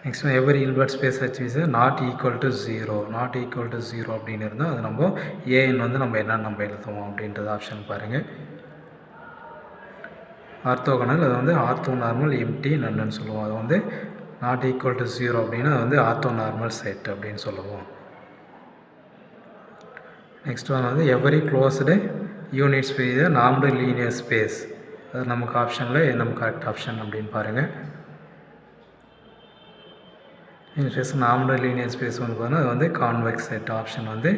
Next every Hilbert space H is not equal to 0. Not equal to 0 அப்படின்னு இருந்தால் அது நம்ம ஏஎன் வந்து நம்ம என்னென்னு நம்ம எழுதுவோம் அப்படின்றது ஆப்ஷன் பாருங்கள். ஆர்த்தோகனல் அது வந்து ஆர்த்தோ நார்மல் எம்டி நன்னு சொல்லுவோம். அது வந்து நாட் ஈக்குவல் டு 0 அப்படின்னா அது வந்து ஆர்த்தோ நார்மல் செட் அப்படின்னு சொல்லுவோம். நெக்ஸ்ட் ஒன் வந்து every closed unit space normal linear space. அது நமக்கு ஆப்ஷனில் நம்ம கரெக்ட் ஆப்ஷன் அப்படின்னு பாருங்கள். ஸ்பேஸ் நார்மல் லீனியர் ஸ்பேஸ் வந்து பார்த்தோன்னா அது வந்து கான்வெக்ஸ் செட். ஆப்ஷன் வந்து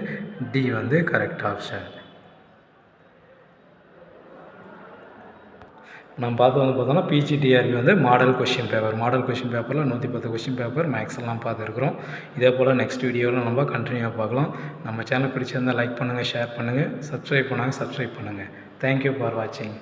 டி வந்து கரெக்ட் ஆப்ஷன். நம்ம பார்த்து வந்து பார்த்தோன்னா பிஜிடிஆர்பி வந்து மாடல் கொஷின் பேப்பரில் 110 கொஷின் பேப்பர் மேக்ஸ் எல்லாம் பார்த்துருக்குறோம். இதே போல் நெக்ஸ்ட் வீடியோவில் நம்ம கண்டினியூவாக பார்க்கலாம். நம்ம சேனல் பிடிச்சிருந்தால் லைக் பண்ணுங்கள், ஷேர் பண்ணுங்கள், சப்ஸ்கிரைப் பண்ணுங்கள். தேங்க்யூ ஃபார் வாட்சிங்.